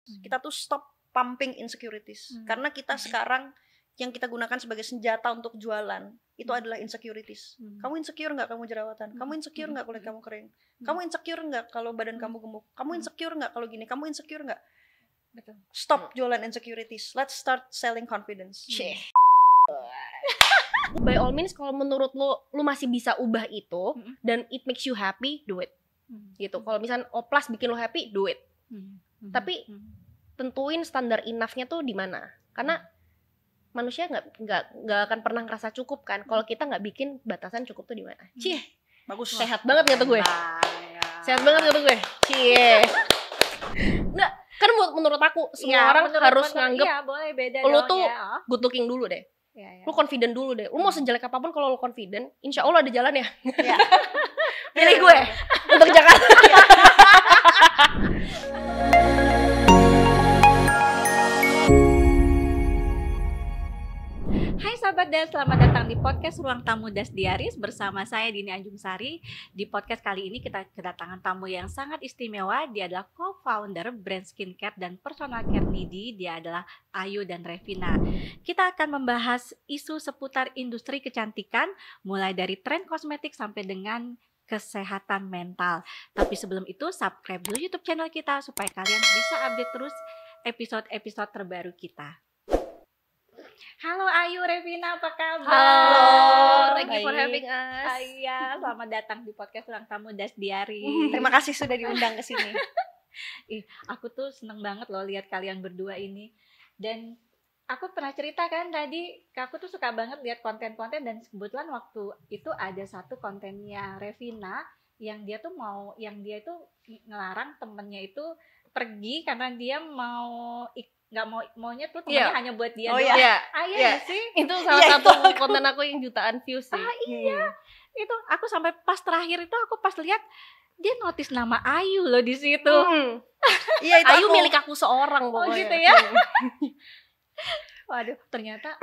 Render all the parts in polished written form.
Kita tuh stop pumping insecurities. Karena kita sekarang yang kita gunakan sebagai senjata untuk jualan itu adalah insecurities. Kamu insecure nggak kamu jerawatan? Kamu insecure nggak kulit kamu kering? Kamu insecure nggak kalau badan kamu gemuk? Kamu insecure nggak kalau gini? Kamu insecure nggak? Betul. Stop jualan insecurities. Let's start selling confidence. By all means, kalau menurut lu masih bisa ubah itu dan it makes you happy, do it. Gitu. Kalau misalnya oplas bikin lu happy, do it. Tapi tentuin standar enough-nya tuh di mana. Karena manusia nggak akan pernah ngerasa cukup kan kalau kita nggak bikin batasan cukup tuh di mana. Cie, bagus. Sehat banget gitu gue. Sehat banget gitu gue. Cie. Nggak, kan menurut aku semua orang harus nganggep boleh beda lu dong, tuh good looking dulu deh. Lu confident dulu deh. Lu mau sejelek apapun kalau lu confident, insya Allah ada jalan ya. Pilih gue untuk Jakarta. Hai sahabat Das, selamat datang di podcast Ruang Tamu Das Diaries bersama saya Dini Anjungsari. Di podcast kali ini kita kedatangan tamu yang sangat istimewa. Dia adalah co-founder brand skincare dan personal care Nidi. Dia adalah Ayu dan Revina. Kita akan membahas isu seputar industri kecantikan, mulai dari tren kosmetik sampai dengan kesehatan mental. Tapi sebelum itu, subscribe dulu YouTube channel kita supaya kalian bisa update terus episode-episode terbaru kita. Halo Ayu, Revina, apa kabar? Halo, thank you for having us. Iya, selamat datang di podcast Ruang Tamu Das Diaries. Terima kasih sudah diundang ke sini. Aku tuh seneng banget loh lihat kalian berdua ini. Dan aku pernah cerita kan tadi, aku tuh suka banget lihat konten-konten, dan kebetulan waktu itu ada satu kontennya Revina yang dia tuh ngelarang temennya itu pergi karena dia maunya tuh temennya hanya buat dia doang. Iya sih. Itu salah satu konten aku yang jutaan views sih. Iya. Itu aku sampai pas terakhir itu aku pas lihat dia notice nama Ayu loh di situ. Iya, itu Ayu milik aku seorang pokoknya. Oh gitu ya. Waduh, ternyata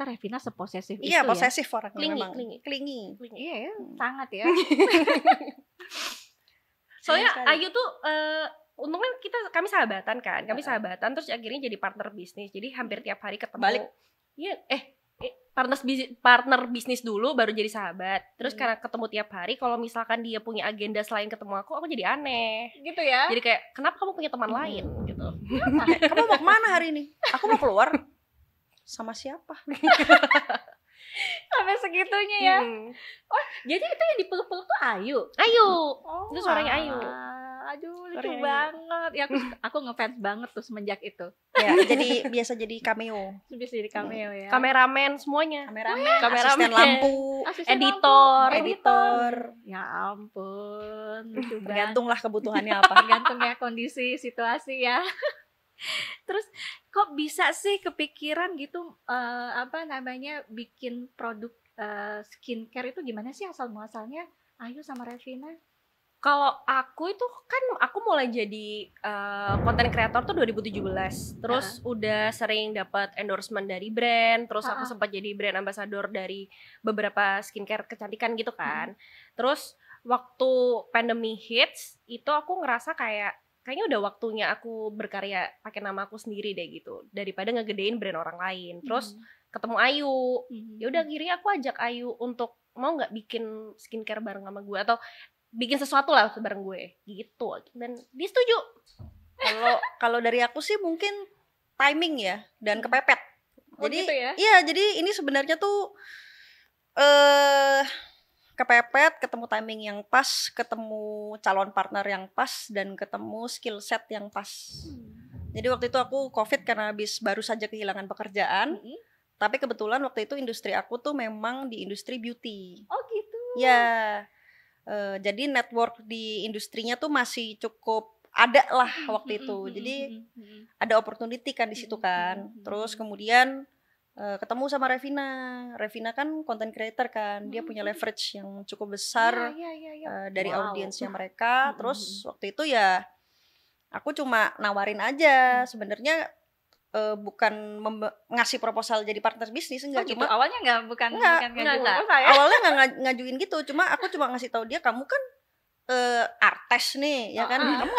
Revina seposesif itu ya. Iya, posesif orang Klingi. Iya ya, sangat ya. Soalnya Ayu tuh untungnya kami sahabatan kan. Kami sahabatan terus akhirnya jadi partner bisnis. Jadi hampir tiap hari ketemu. Balik. Iya, partner bisnis dulu baru jadi sahabat. Terus karena ketemu tiap hari, kalau misalkan dia punya agenda selain ketemu aku jadi aneh. Gitu ya. Jadi kayak kenapa kamu punya teman lain gitu. Kamu mau kemana hari ini? Aku mau keluar. Sama siapa? Sampai segitunya ya. Oh, jadi itu yang dipeluk-peluk tuh Ayu. Itu suaranya Ayu. Aduh, lucu banget. Ya aku ngefans banget tuh semenjak itu. Ya, biasa jadi cameo. Bisa jadi cameo ya. Kameramen semuanya. Asisten lampu, editor. Ya ampun, lucu banget. Tergantunglah kebutuhannya apa. Tergantung ya kondisi, situasi ya. Terus kok bisa sih kepikiran gitu bikin produk skincare itu gimana sih asal muasalnya Ayu sama Revina? Kalau aku itu kan aku mulai jadi content creator tuh 2017. Terus udah sering dapat endorsement dari brand, terus aku sempat jadi brand ambassador dari beberapa skincare kecantikan gitu kan. Terus waktu pandemi hits itu aku ngerasa kayaknya udah waktunya aku berkarya pakai nama aku sendiri deh gitu, daripada ngegedein brand orang lain. Terus ketemu Ayu. Ya udah akhirnya aku ajak Ayu untuk mau nggak bikin skincare bareng sama gue atau bikin sesuatu lah bareng gue gitu, dan dia setuju. Kalau dari aku sih mungkin timing ya dan kepepet. Jadi gitu ya? Iya, jadi ini sebenarnya tuh kepepet, ketemu timing yang pas, ketemu calon partner yang pas, dan ketemu skill set yang pas. Jadi waktu itu aku COVID karena baru saja kehilangan pekerjaan. Tapi kebetulan waktu itu industri aku tuh memang di industri beauty. Oh gitu. Ya. Jadi network di industrinya tuh masih cukup ada lah waktu itu. Jadi ada opportunity kan di situ kan. Terus kemudian ketemu sama Revina. Revina kan content creator kan. Dia punya leverage yang cukup besar dari audiensnya mereka. Terus waktu itu ya aku cuma nawarin aja. Sebenarnya bukan ngasih proposal jadi partner bisnis, enggak. Gitu. Cuma awalnya bukan awalnya nggak ngajuin gitu. Cuma aku cuma ngasih tahu dia, kamu kan Artes nih, ya kan? Kamu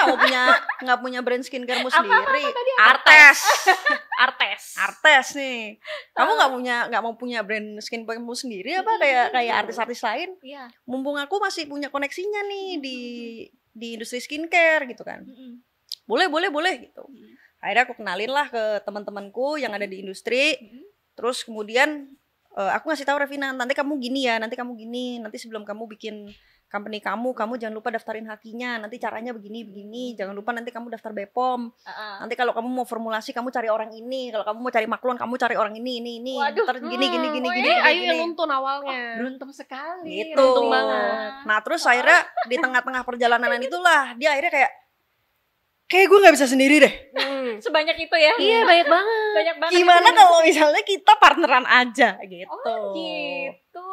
nggak punya brand skincaremu sendiri. tadi? Artes nih. Kamu nggak mau punya brand skincaremu sendiri apa kayak artis-artis lain? Iya. Mumpung aku masih punya koneksinya nih di industri skincare gitu kan. Boleh gitu. Akhirnya aku kenalin lah ke teman-temanku yang ada di industri. Terus kemudian aku ngasih tahu Revina, nanti kamu gini ya, nanti sebelum kamu bikin company kamu jangan lupa daftarin hakinya, nanti caranya begini, jangan lupa nanti kamu daftar BPOM. Nanti kalau kamu mau formulasi kamu cari orang ini, kalau kamu mau cari maklon kamu cari orang ini. Waduh, Ntar gini. Ayu yang nuntun awalnya. Beruntung sekali. Gitu. Beruntung banget. Nah terus akhirnya di tengah-tengah perjalanan itulah dia akhirnya kayak gue nggak bisa sendiri deh. Sebanyak itu ya? Iya, banyak banget. Gimana kalau misalnya kita partneran aja gitu? Oh gitu.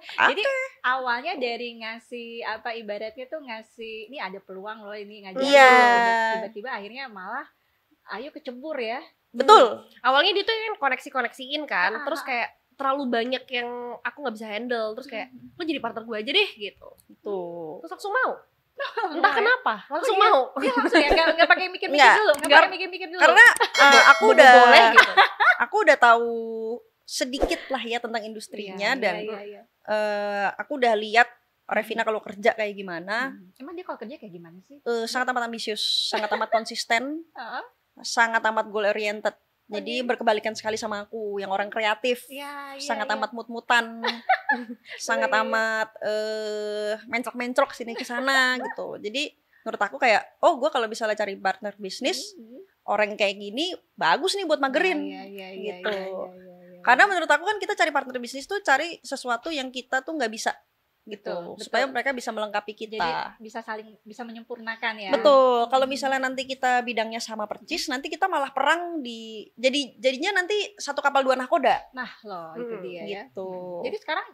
Jadi awalnya dari ngasih ibaratnya tuh ngasih ini ada peluang loh ini ngajarin. Iya. Tiba-tiba akhirnya malah ayo kecebur ya. Betul. Awalnya dia tuh kan koneksiin kan, terus kayak terlalu banyak yang aku nggak bisa handle, terus kayak lu jadi partner gue aja deh gitu. Tuh. Terus langsung mau. Entah kenapa, langsung mau. Iya langsung ya, nggak pakai mikir-mikir dulu, Karena aku udah boleh gitu. Aku udah tahu sedikit lah ya tentang industrinya dan aku udah lihat Revina kalau kerja kayak gimana. Emang dia kalau kerja kayak gimana sih? Sangat amat ambisius, sangat amat konsisten, sangat amat goal oriented. Jadi berkebalikan sekali sama aku yang orang kreatif, sangat amat mut-mutan, sangat amat mencrok-mencrok sini ke sana gitu. Jadi menurut aku kayak, gue kalau misalnya cari partner bisnis, orang kayak gini bagus nih buat magerin gitu. Karena menurut aku kan kita cari partner bisnis tuh cari sesuatu yang kita tuh nggak bisa gitu, supaya mereka bisa melengkapi kita. Jadi bisa menyempurnakan ya. Betul. Kalau misalnya nanti kita bidangnya sama percis, nanti kita malah perang jadinya nanti satu kapal dua nahkoda. Nah loh itu dia gitu. Ya. Jadi sekarang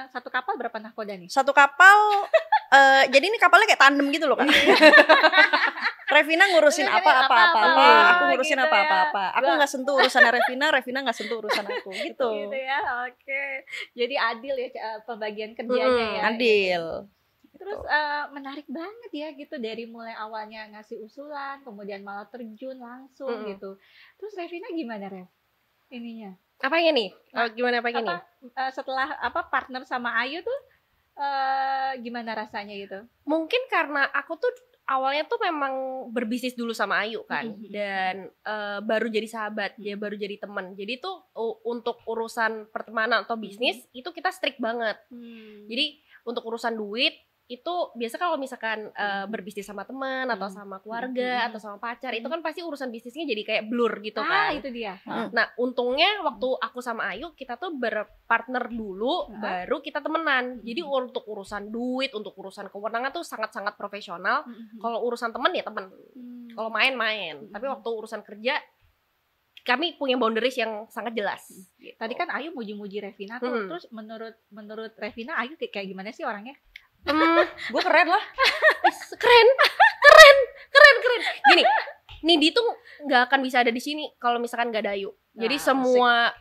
satu kapal berapa nahkoda nih? Satu kapal jadi ini kapalnya kayak tandem gitu loh Kak. Revina ngurusin apa-apa, aku ngurusin gitu apa-apa. Aku nggak sentuh urusannya Revina nggak sentuh urusan aku gitu. Gitu ya, oke. Jadi adil ya pembagian kerjanya ya. Adil. Terus menarik banget ya gitu dari mulai awalnya ngasih usulan, kemudian malah terjun langsung gitu. Terus Revina gimana Rev? Ininya? Apanya nih? Gimana apanya nih? Setelah partner sama Ayu tuh gimana rasanya gitu? Mungkin karena aku tuh awalnya tuh memang berbisnis dulu sama Ayu kan, dan baru jadi sahabat, dia baru jadi teman. Jadi tuh untuk urusan pertemanan atau bisnis itu kita strict banget. Jadi untuk urusan duit itu biasa kalau misalkan berbisnis sama teman atau sama keluarga atau sama pacar itu kan pasti urusan bisnisnya jadi kayak blur gitu kan. Itu dia. Nah untungnya waktu aku sama Ayu kita tuh berpartner dulu baru kita temenan. Jadi untuk urusan duit, untuk urusan kewenangan tuh sangat-sangat profesional. Kalau urusan temen ya temen, kalau main-main. Tapi waktu urusan kerja kami punya boundaries yang sangat jelas. Gitu. Tadi kan Ayu muji-muji Revina tuh. Terus menurut Revina Ayu kayak gimana sih orangnya? Gue keren lah. Keren. Gini, Nidi tuh nggak akan bisa ada di sini kalau misalkan nggak ada Ayu. Jadi semua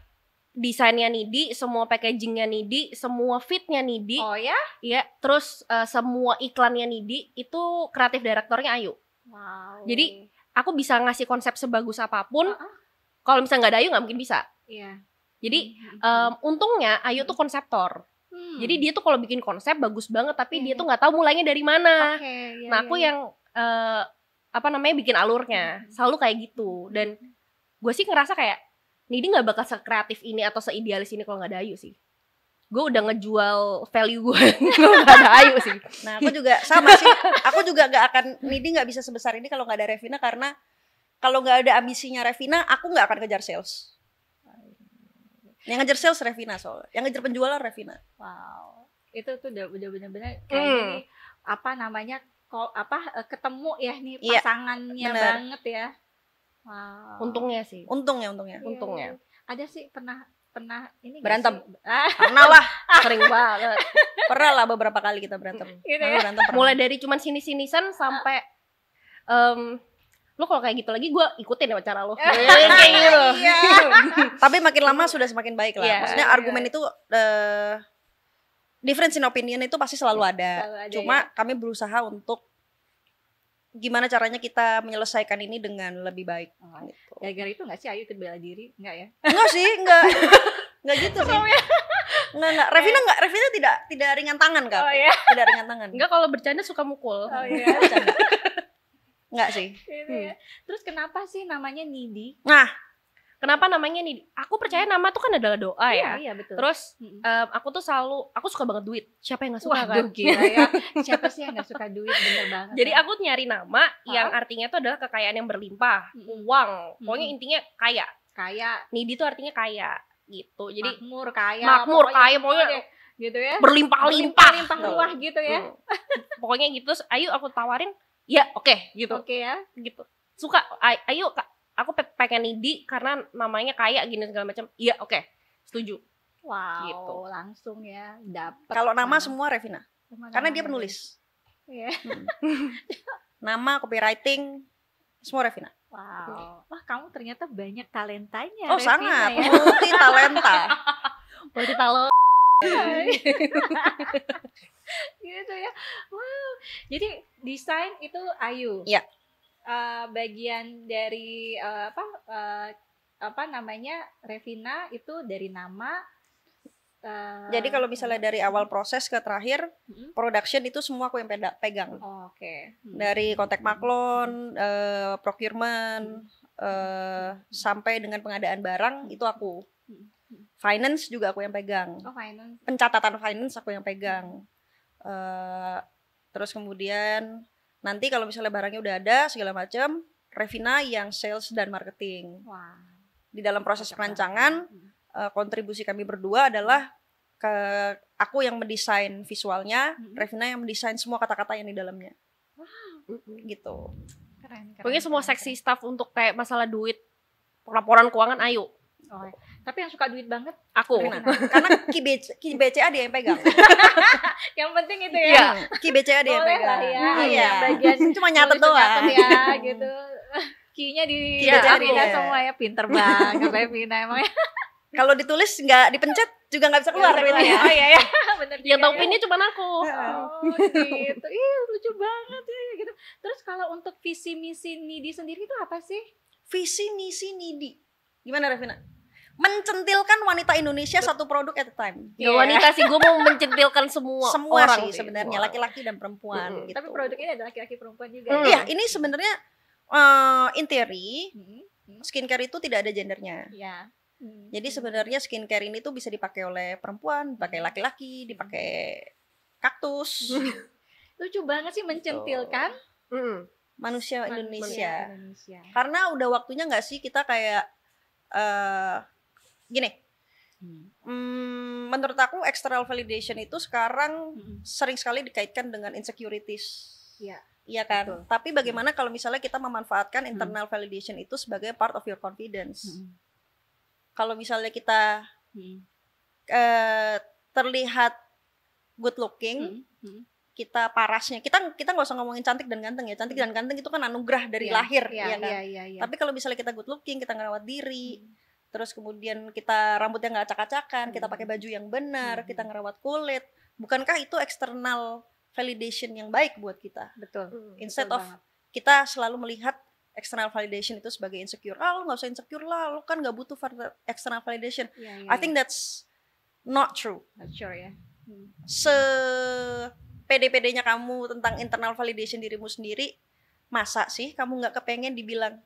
desainnya Nidi, semua packagingnya Nidi, semua fitnya Nidi. Oh ya? Iya. Terus semua iklannya Nidi itu kreatif direktornya Ayu. Wow. Jadi aku bisa ngasih konsep sebagus apapun. Kalau misalnya nggak ada Ayu nggak mungkin bisa. Iya. Jadi untungnya Ayu tuh konseptor. Jadi dia tuh kalau bikin konsep bagus banget, tapi dia tuh nggak tahu mulainya dari mana. Nah aku yang bikin alurnya selalu kayak gitu. Dan gue sih ngerasa kayak Nidi nggak bakal sekreatif ini atau seidealis ini kalau nggak ada Ayu sih. Gue udah ngejual value gue kalau nggak ada Ayu sih. Nah aku juga sama sih. Aku juga Nidi nggak bisa sebesar ini kalau nggak ada Revina, karena kalau nggak ada ambisinya Revina, aku nggak akan kejar sales. Yang ngejar sales Revina soalnya, yang ngejar penjualan Revina. Wow, itu tuh udah benar-benar kayak gini ketemu ya nih pasangannya banget ya. Wow. Untungnya sih. Untungnya. Ada sih pernah ini berantem. Pernah lah, sering banget. Pernah lah beberapa kali kita berantem. Gitu ya? Berantem pernah. Mulai dari cuman sini-sinisan sampai lo kalau kayak gitu lagi gue ikutin ya cara lo. Kayak gitu. Tapi makin lama sudah semakin baik lah. Maksudnya argumen itu difference in opinion itu pasti selalu ada. Selalu ada, Cuma ya. kami berusaha untuk gimana caranya kita menyelesaikan ini dengan lebih baik. Oh, Gitu. gara-gara itu nggak sih Ayu ikut bela diri? Enggak ya? Enggak sih, enggak gitu sih. Enggak. Revina tidak ringan tangan Kak. Oh ya. Tidak ringan tangan. Enggak, kalau bercanda suka mukul. Oh iya. Bercanda. Enggak sih. Gitu ya. Terus kenapa sih namanya Nidi? Nah, Kenapa namanya nih? Aku percaya nama tuh kan adalah doa ya. Iya betul. Terus Mm-mm. aku suka banget duit. Siapa yang gak suka Waduh, kan? gila ya. Siapa sih yang gak suka duit? Bener banget. Jadi ya. aku nyari nama yang artinya tuh adalah kekayaan yang berlimpah, Mm-mm. uang. Pokoknya Mm-mm. intinya kaya. kayak Nidi tuh artinya kaya gitu. Jadi makmur kaya. makmur, kaya, pokoknya deh, gitu ya. berlimpah-limpah. Limpah ruah gitu ya. Pokoknya gitu. Terus, ayo aku tawarin, ya oke gitu. Oke ya. Gitu. Suka, ayo Kak, aku pengen Nidi karena namanya kaya gini segala macam. Iya, oke. Setuju. Wow, Gitu. langsung ya dapat. kalau nama semua Revina. Karena dia Nama-nama penulis. Iya. Nama, copywriting, semua Revina. Wow. Wah, kamu ternyata banyak talentanya. Oh, Revina, sangat. ya. Multi talenta. Berarti kalau Gitu ya. Wow. Jadi desain itu Ayu. Iya. Bagian dari apa namanya Revina itu dari nama. Jadi kalau misalnya dari awal proses ke terakhir, Mm-mm. production itu semua aku yang pegang. Oh, oke. Dari kontak maklon, procurement, sampai dengan pengadaan barang itu aku. Finance juga aku yang pegang. Oh, finance. Pencatatan finance aku yang pegang. Terus kemudian nanti kalau misalnya barangnya udah ada segala macam, Revina yang sales dan marketing. Wah. Di dalam proses Cocok perancangan, banget. kontribusi kami berdua adalah aku yang mendesain visualnya, Mm-mm. Revina yang mendesain semua kata-kata yang di dalamnya. Gitu. Keren. pokoknya semua keren, seksi staff untuk kayak masalah duit, laporan keuangan, ayo. keren. Oh, tapi yang suka duit banget, Aku. Revina. Karena KBCA dia yang pegang. yang penting itu Iya. ya. KBCA dia yang Boleh pegang. lah ya. Iya. Bagian Cuma nyatet nulis doang. nyatet ya gitu. Key-nya di Iya, Revina iya. semua ya, pinter banget Revina emang. Kalau ditulis nggak dipencet juga nggak bisa keluar Nggak bisa duitnya. keluar. Oh iya ya, bener Yang juga tahu ya. pinnya cuma aku. Oh gitu. Ih, lucu banget ya gitu. Terus kalau untuk visi misi Nidi sendiri itu apa sih? Visi misi Nidi. Gimana Revina? Mencentilkan wanita Indonesia satu produk at a time. Ya wanita sih, gue mau mencentilkan semua orang sih sebenarnya, Semua. laki-laki dan perempuan Mm-mm. gitu. Tapi produk ini ada laki-laki perempuan juga. Hmm. ya? Iya, ini sebenarnya in theory skincare itu tidak ada gendernya. Ya. Jadi sebenarnya skincare ini tuh bisa dipakai oleh perempuan, dipakai laki-laki, dipakai kaktus, Lucu banget sih mencentilkan manusia Indonesia. Indonesia. Karena udah waktunya nggak sih kita kayak gini. Menurut aku external validation itu sekarang sering sekali dikaitkan dengan insecurities. Iya. Iya kan? Betul. Tapi bagaimana kalau misalnya kita memanfaatkan internal validation itu sebagai part of your confidence? Kalau misalnya kita terlihat good looking, kita parasnya, kita nggak usah ngomongin cantik dan ganteng ya. Cantik dan ganteng itu kan anugerah dari lahir, ya kan? Iya. Tapi kalau misalnya kita good looking, kita ngerawat diri, terus kemudian kita rambutnya nggak acak-acakan, kita pakai baju yang benar, kita ngerawat kulit, bukankah itu external validation yang baik buat kita? Betul. Instead Betul of banget. kita selalu melihat external validation itu sebagai insecure. Lu nggak usah insecure lah, lu kan nggak butuh external validation. Iya, I think that's not true. not sure ya. Pede-pedenya kamu tentang internal validation dirimu sendiri, masa sih kamu nggak kepengen dibilang,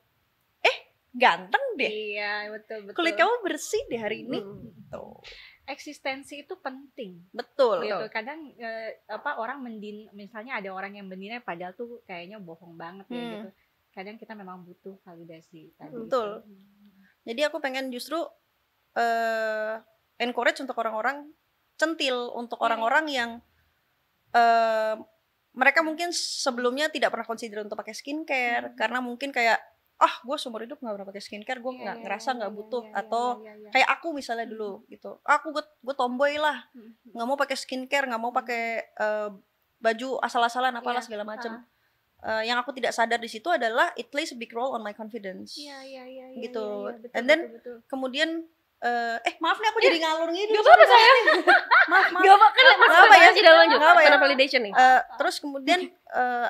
ganteng deh, Iya, betul. kulit kamu bersih deh hari ini. Tuh. Eksistensi itu penting. Betul. Gitu. Kadang orang misalnya ada orang yang mendinai padahal tuh kayaknya bohong banget ya gitu. Kadang kita memang butuh validasi tadi. Betul. Itu. Jadi aku pengen justru encourage untuk orang-orang centil, untuk orang-orang yang mereka mungkin sebelumnya tidak pernah consider untuk pakai skincare karena mungkin kayak gue seumur hidup nggak pernah pakai skincare, gue nggak ngerasa nggak butuh, atau kayak aku misalnya dulu gitu, gue tomboy lah, nggak mau pakai skincare, nggak mau pakai baju asal-asalan apalah segala macam. Yang aku tidak sadar di situ adalah it plays a big role on my confidence. Iya, Gitu. betul, And then betul. kemudian maaf nih aku jadi ngalur gitu. Gak apa-apa saya. Maaf. Gak apa-apa kan ya? Tidak lanjut. Nggak apa ya? Karena validation nih. Terus kemudian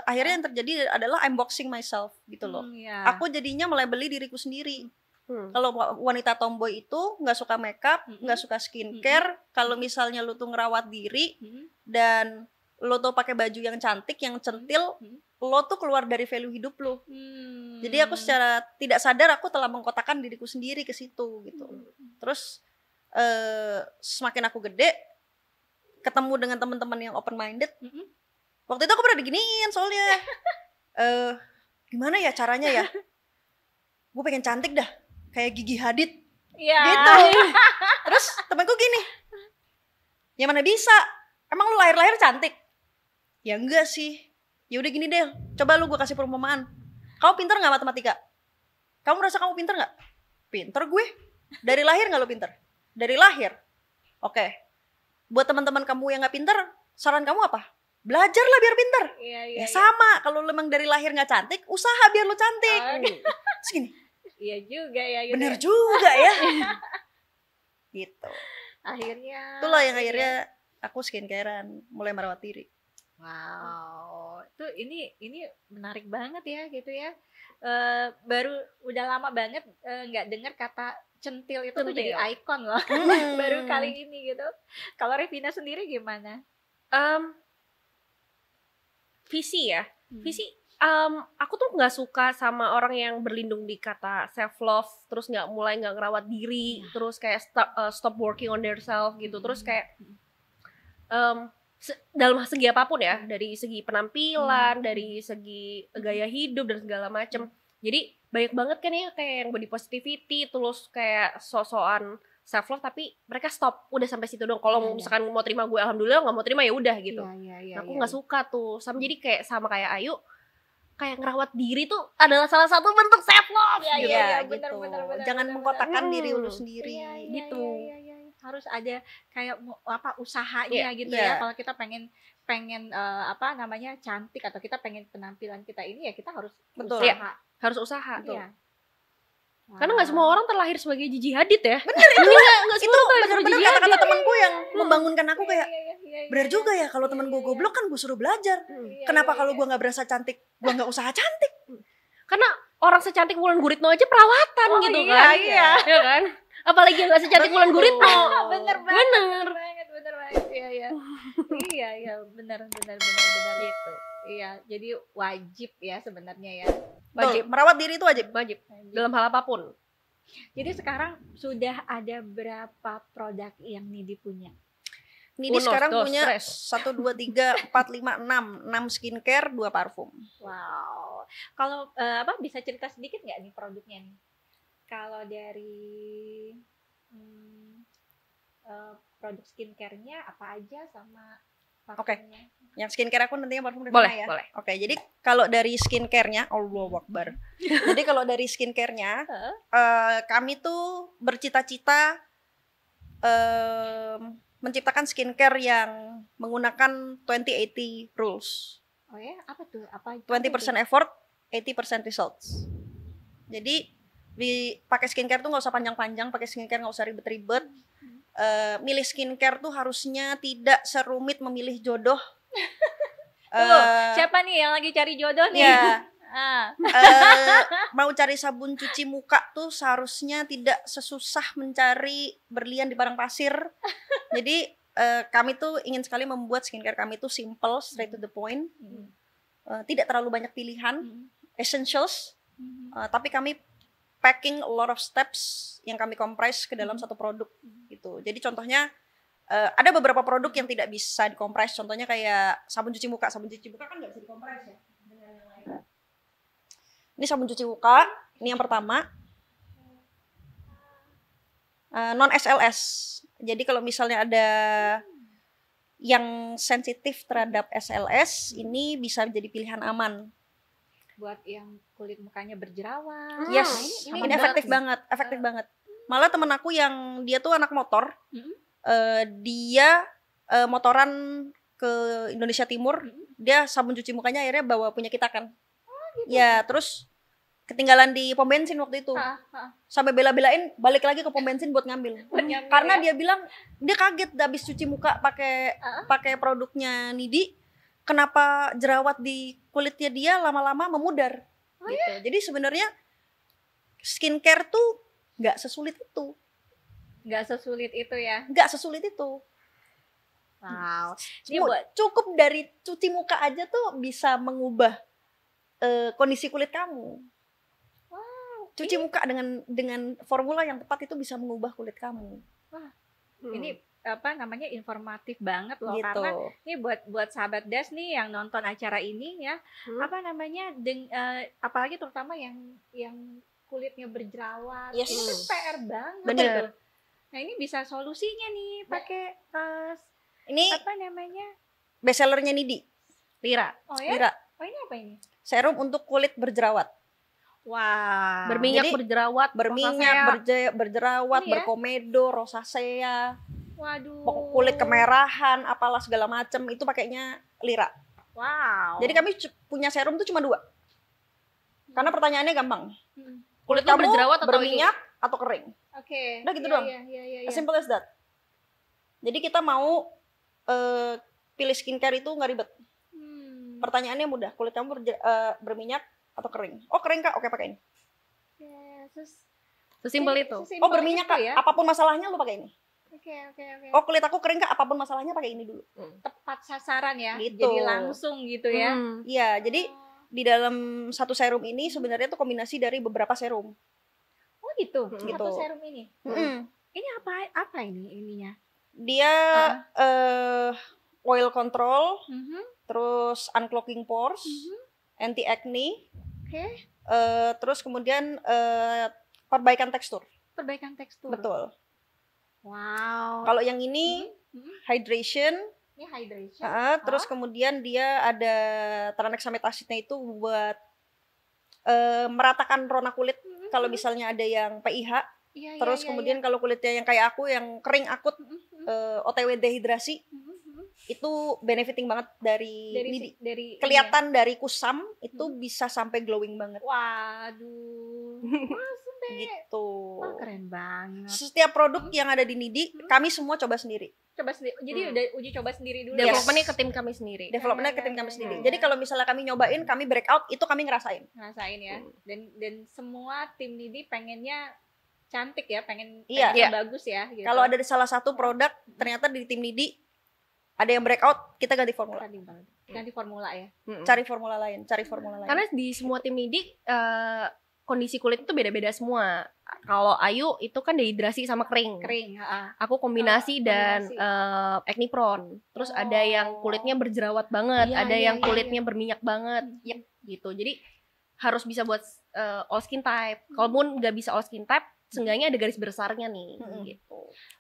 akhirnya yang terjadi adalah unboxing myself gitu loh. Aku jadinya melabeli diriku sendiri. Kalau wanita tomboy itu nggak suka makeup, nggak suka skincare. Kalau misalnya lu tuh ngerawat diri dan lo tuh pakai baju yang cantik, yang centil, lo tuh keluar dari value hidup lo. Jadi aku secara tidak sadar aku telah mengkotakkan diriku sendiri ke situ gitu. Terus semakin aku gede, ketemu dengan teman-teman yang open minded. Waktu itu aku pernah diginiin soalnya. Gimana ya caranya ya? Gue pengen cantik dah, kayak Gigi Hadid. Gitu. Terus temanku gini, ya mana bisa? Emang lu lahir-lahir cantik? Ya enggak sih. Ya udah gini deh, coba lu gue kasih perumpamaan. Kamu pintar nggak matematika? Kamu merasa kamu pintar nggak? Pintar gue. Dari lahir nggak lu pintar? Dari lahir. Oke. Buat teman-teman kamu yang nggak pintar, saran kamu apa? Belajarlah biar pintar. Ya sama. Kalau lu emang dari lahir nggak cantik, usaha biar lu cantik. Terus gini. Iya juga ya. Gitu. Bener juga ya. Gitu. Akhirnya. Itulah yang akhirnya aku skincarean, mulai merawat diri. Wow, itu ini menarik banget ya gitu ya. Baru udah lama banget nggak dengar kata centil itu tuh jadi ikon loh. Baru kali ini gitu. Kalau Revina sendiri gimana? Visi ya. Visi. Aku tuh nggak suka sama orang yang berlindung di kata self love, terus nggak ngerawat diri, terus kayak stop working on themselves gitu, terus kayak dalam segi apapun ya, dari segi penampilan, dari segi gaya hidup dan segala macem. Jadi banyak banget kan ya kayak yang body positivity, terus kayak so-soan self love, tapi mereka stop udah sampai situ dong. Kalau misalkan mau terima gue alhamdulillah, nggak mau terima ya udah gitu. Aku nggak suka tuh. Sama jadi kayak kayak Ayu, kayak ngerawat diri tuh adalah salah satu bentuk self love. Iya, bener. Jangan mengkotakkan diri lu sendiri gitu. Harus ada kayak usahanya gitu ya. Kalau kita pengen cantik atau kita pengen penampilan kita ini ya kita harus usaha. Ya, harus usaha. Iya. Karena nggak semua orang terlahir sebagai Gigi Hadid ya. Bener itu. Itu bener-bener kata-kata temanku yang membangunkan aku kayak bener juga ya, kalau temen gue goblok kan gue suruh belajar. Kenapa kalau gue nggak berasa cantik, gue nggak usaha cantik? Karena orang secantik Wulan Guritno aja perawatan gitu kan. Iya kan? Apalagi yang gak secantik Wulan Guritno. Bener banget. Iya, benar itu. Iya, jadi wajib ya sebenarnya ya. Wajib, merawat diri itu wajib. Dalam hal apapun. Jadi sekarang sudah ada berapa produk yang Nidi punya? Nidi sekarang punya 1, 2, 3, 4, 5, 6 skincare, 2 parfum. Wow. Kalau bisa cerita sedikit nggak nih produknya nih? Kalau dari produk skincare-nya apa aja sama parfumnya? Yang skincare aku nantinya parfum boleh, ya. Boleh. Oke, jadi kalau dari skincare-nya, Allahu Akbar. Jadi kalau dari skincare-nya, kami tuh bercita-cita menciptakan skincare yang menggunakan 20-80 rules. Oh ya, apa tuh? 20% effort, 80% results. Jadi pakai skincare tuh nggak usah panjang-panjang, pakai skincare nggak usah ribet-ribet. Milih skincare tuh harusnya tidak serumit memilih jodoh. Siapa nih yang lagi cari jodoh nih? Ya. Mau cari sabun cuci muka tuh seharusnya tidak sesusah mencari berlian di padang pasir. Jadi kami tuh ingin sekali membuat skincare kami tuh simple, straight to the point. Tidak terlalu banyak pilihan, essentials. Tapi kami packing a lot of steps yang kami comprise ke dalam satu produk gitu. Jadi contohnya ada beberapa produk yang tidak bisa dikompres. Contohnya kayak sabun cuci muka. Sabun cuci muka kan nggak bisa dikompres ya. Ini sabun cuci muka. Ini yang pertama. Non SLS. Jadi kalau misalnya ada yang sensitif terhadap SLS, ini bisa jadi pilihan aman. Buat yang kulit mukanya berjerawat. Yes, ini efektif banget, Malah temen aku yang dia tuh anak motor, dia motoran ke Indonesia Timur, dia sabun cuci mukanya akhirnya bawa punya kita kan. Gitu. Ya, terus ketinggalan di pom bensin waktu itu. Sampai bela-belain balik lagi ke pom bensin buat ngambil. Karena dia bilang dia kaget habis cuci muka pakai produknya Nidi, kenapa jerawat di kulitnya dia lama-lama memudar. Gitu. Jadi sebenarnya skincare tuh nggak sesulit itu. Nggak sesulit itu ya? Nggak sesulit itu. Wow. Cukup dari cuci muka aja tuh bisa mengubah kondisi kulit kamu. Wow. Cuci muka dengan formula yang tepat itu bisa mengubah kulit kamu. Wah. Ini apa namanya informatif banget loh, Gitu. karena ini buat sahabat Das nih yang nonton acara ini ya, apa namanya apalagi terutama yang kulitnya berjerawat, Yes. itu kan PR banget. Bener. Gitu. Nah ini bisa solusinya nih pakai Ini apa namanya bestsellernya Nidi, Lira. oh ya Lira, oh ini apa ini? serum untuk kulit berjerawat. Wah, Berminyak, Jadi, berjerawat, Berminyak, rosacea. berjerawat, Ini ya? berkomedo, rosacea, waduh, kulit kemerahan, apalah segala macem itu pakainya Lira. wow. Jadi kami punya serum tuh cuma 2. Karena pertanyaannya gampang. Kulit Lu kamu berjerawat atau berminyak atau kering? Oke. Udah gitu Iya, doang. Iya. As simple as that. Jadi kita mau pilih skincare itu nggak ribet. Pertanyaannya mudah. Kulit kamu berminyak atau kering? Oh kering kak, oke pakai ini. Sesimpel itu. Oh berminyak kak, ya? apapun masalahnya lu pakai ini. Oke. Oh kulit aku kering kak, apapun masalahnya pakai ini dulu. Tepat sasaran ya. Gitu. Jadi langsung gitu ya. Iya, jadi di dalam satu serum ini sebenarnya itu kombinasi dari beberapa serum. Oh gitu. Gitu. Satu serum ini. Ini apa ini ininya? Dia oil control, terus unclogging pores, anti acne, Oke. terus kemudian perbaikan tekstur. Perbaikan tekstur. Betul. Wow. Kalau yang ini hydration, Ini hydration. terus kemudian dia ada tranexamethasidnya itu buat meratakan rona kulit. Kalau misalnya ada yang PIH, terus kemudian kalau kulitnya yang kayak aku yang kering akut, OTW dehidrasi, itu benefiting banget dari kelihatan dari kusam itu bisa sampai glowing banget. Waduh. Gitu. Wah, keren banget. Setiap produk yang ada di Nidi kami semua coba sendiri. Coba sendiri. Jadi udah uji coba sendiri dulu. Developmentnya ke tim kami sendiri. Developmentnya ke tim kami sendiri. Jadi kalau misalnya kami nyobain, kami breakout, itu kami ngerasain. Ngerasain ya. Dan semua tim Nidi pengennya cantik ya, pengen Iya. bagus ya. Gitu. Kalau ada salah satu produk ternyata di tim Nidi ada yang breakout, kita ganti formula. Ganti formula ya. Cari formula lain. Karena di semua tim Nidi kondisi kulit itu beda-beda semua. Kalau Ayu itu kan dehidrasi sama kering. Aku kombinasi dan acne prone. Terus ada yang kulitnya berjerawat banget, ada yang kulitnya berminyak banget. Gitu. Jadi harus bisa buat all skin type. Kalaupun nggak bisa all skin type, seenggaknya ada garis besarnya nih. Gitu.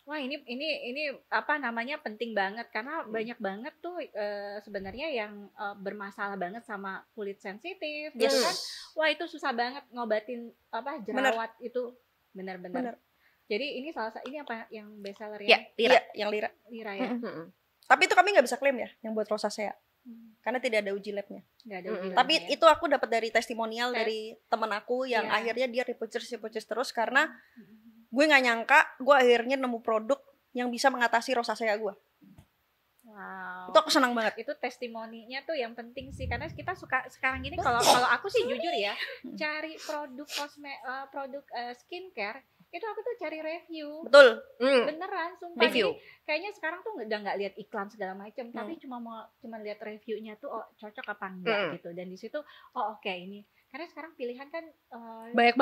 Wah ini apa namanya penting banget karena banyak banget tuh sebenarnya yang bermasalah banget sama kulit sensitif gitu kan. Wah itu susah banget ngobatin apa jerawat itu benar-benar. Jadi ini ini apa yang bestseller ya? Iya, yang Lira. Lira ya. Tapi itu kami nggak bisa klaim ya, yang buat rosacea. Karena tidak ada uji labnya. Nggak ada uji Tapi labnya ya. itu aku dapat dari testimonial dari teman aku yang akhirnya dia repurchase terus karena gue nggak nyangka gue akhirnya nemu produk yang bisa mengatasi rosacea gue. Wow. Itu aku senang banget. Itu testimoninya tuh yang penting sih karena kita suka sekarang ini kalau aku sih jujur ya cari produk produk skincare itu aku tuh cari review. Betul. Beneran sumpah. Review. Jadi, kayaknya sekarang tuh udah nggak lihat iklan segala macam tapi cuma lihat reviewnya tuh cocok apa enggak gitu dan di situ oke ini karena sekarang pilihan kan banyak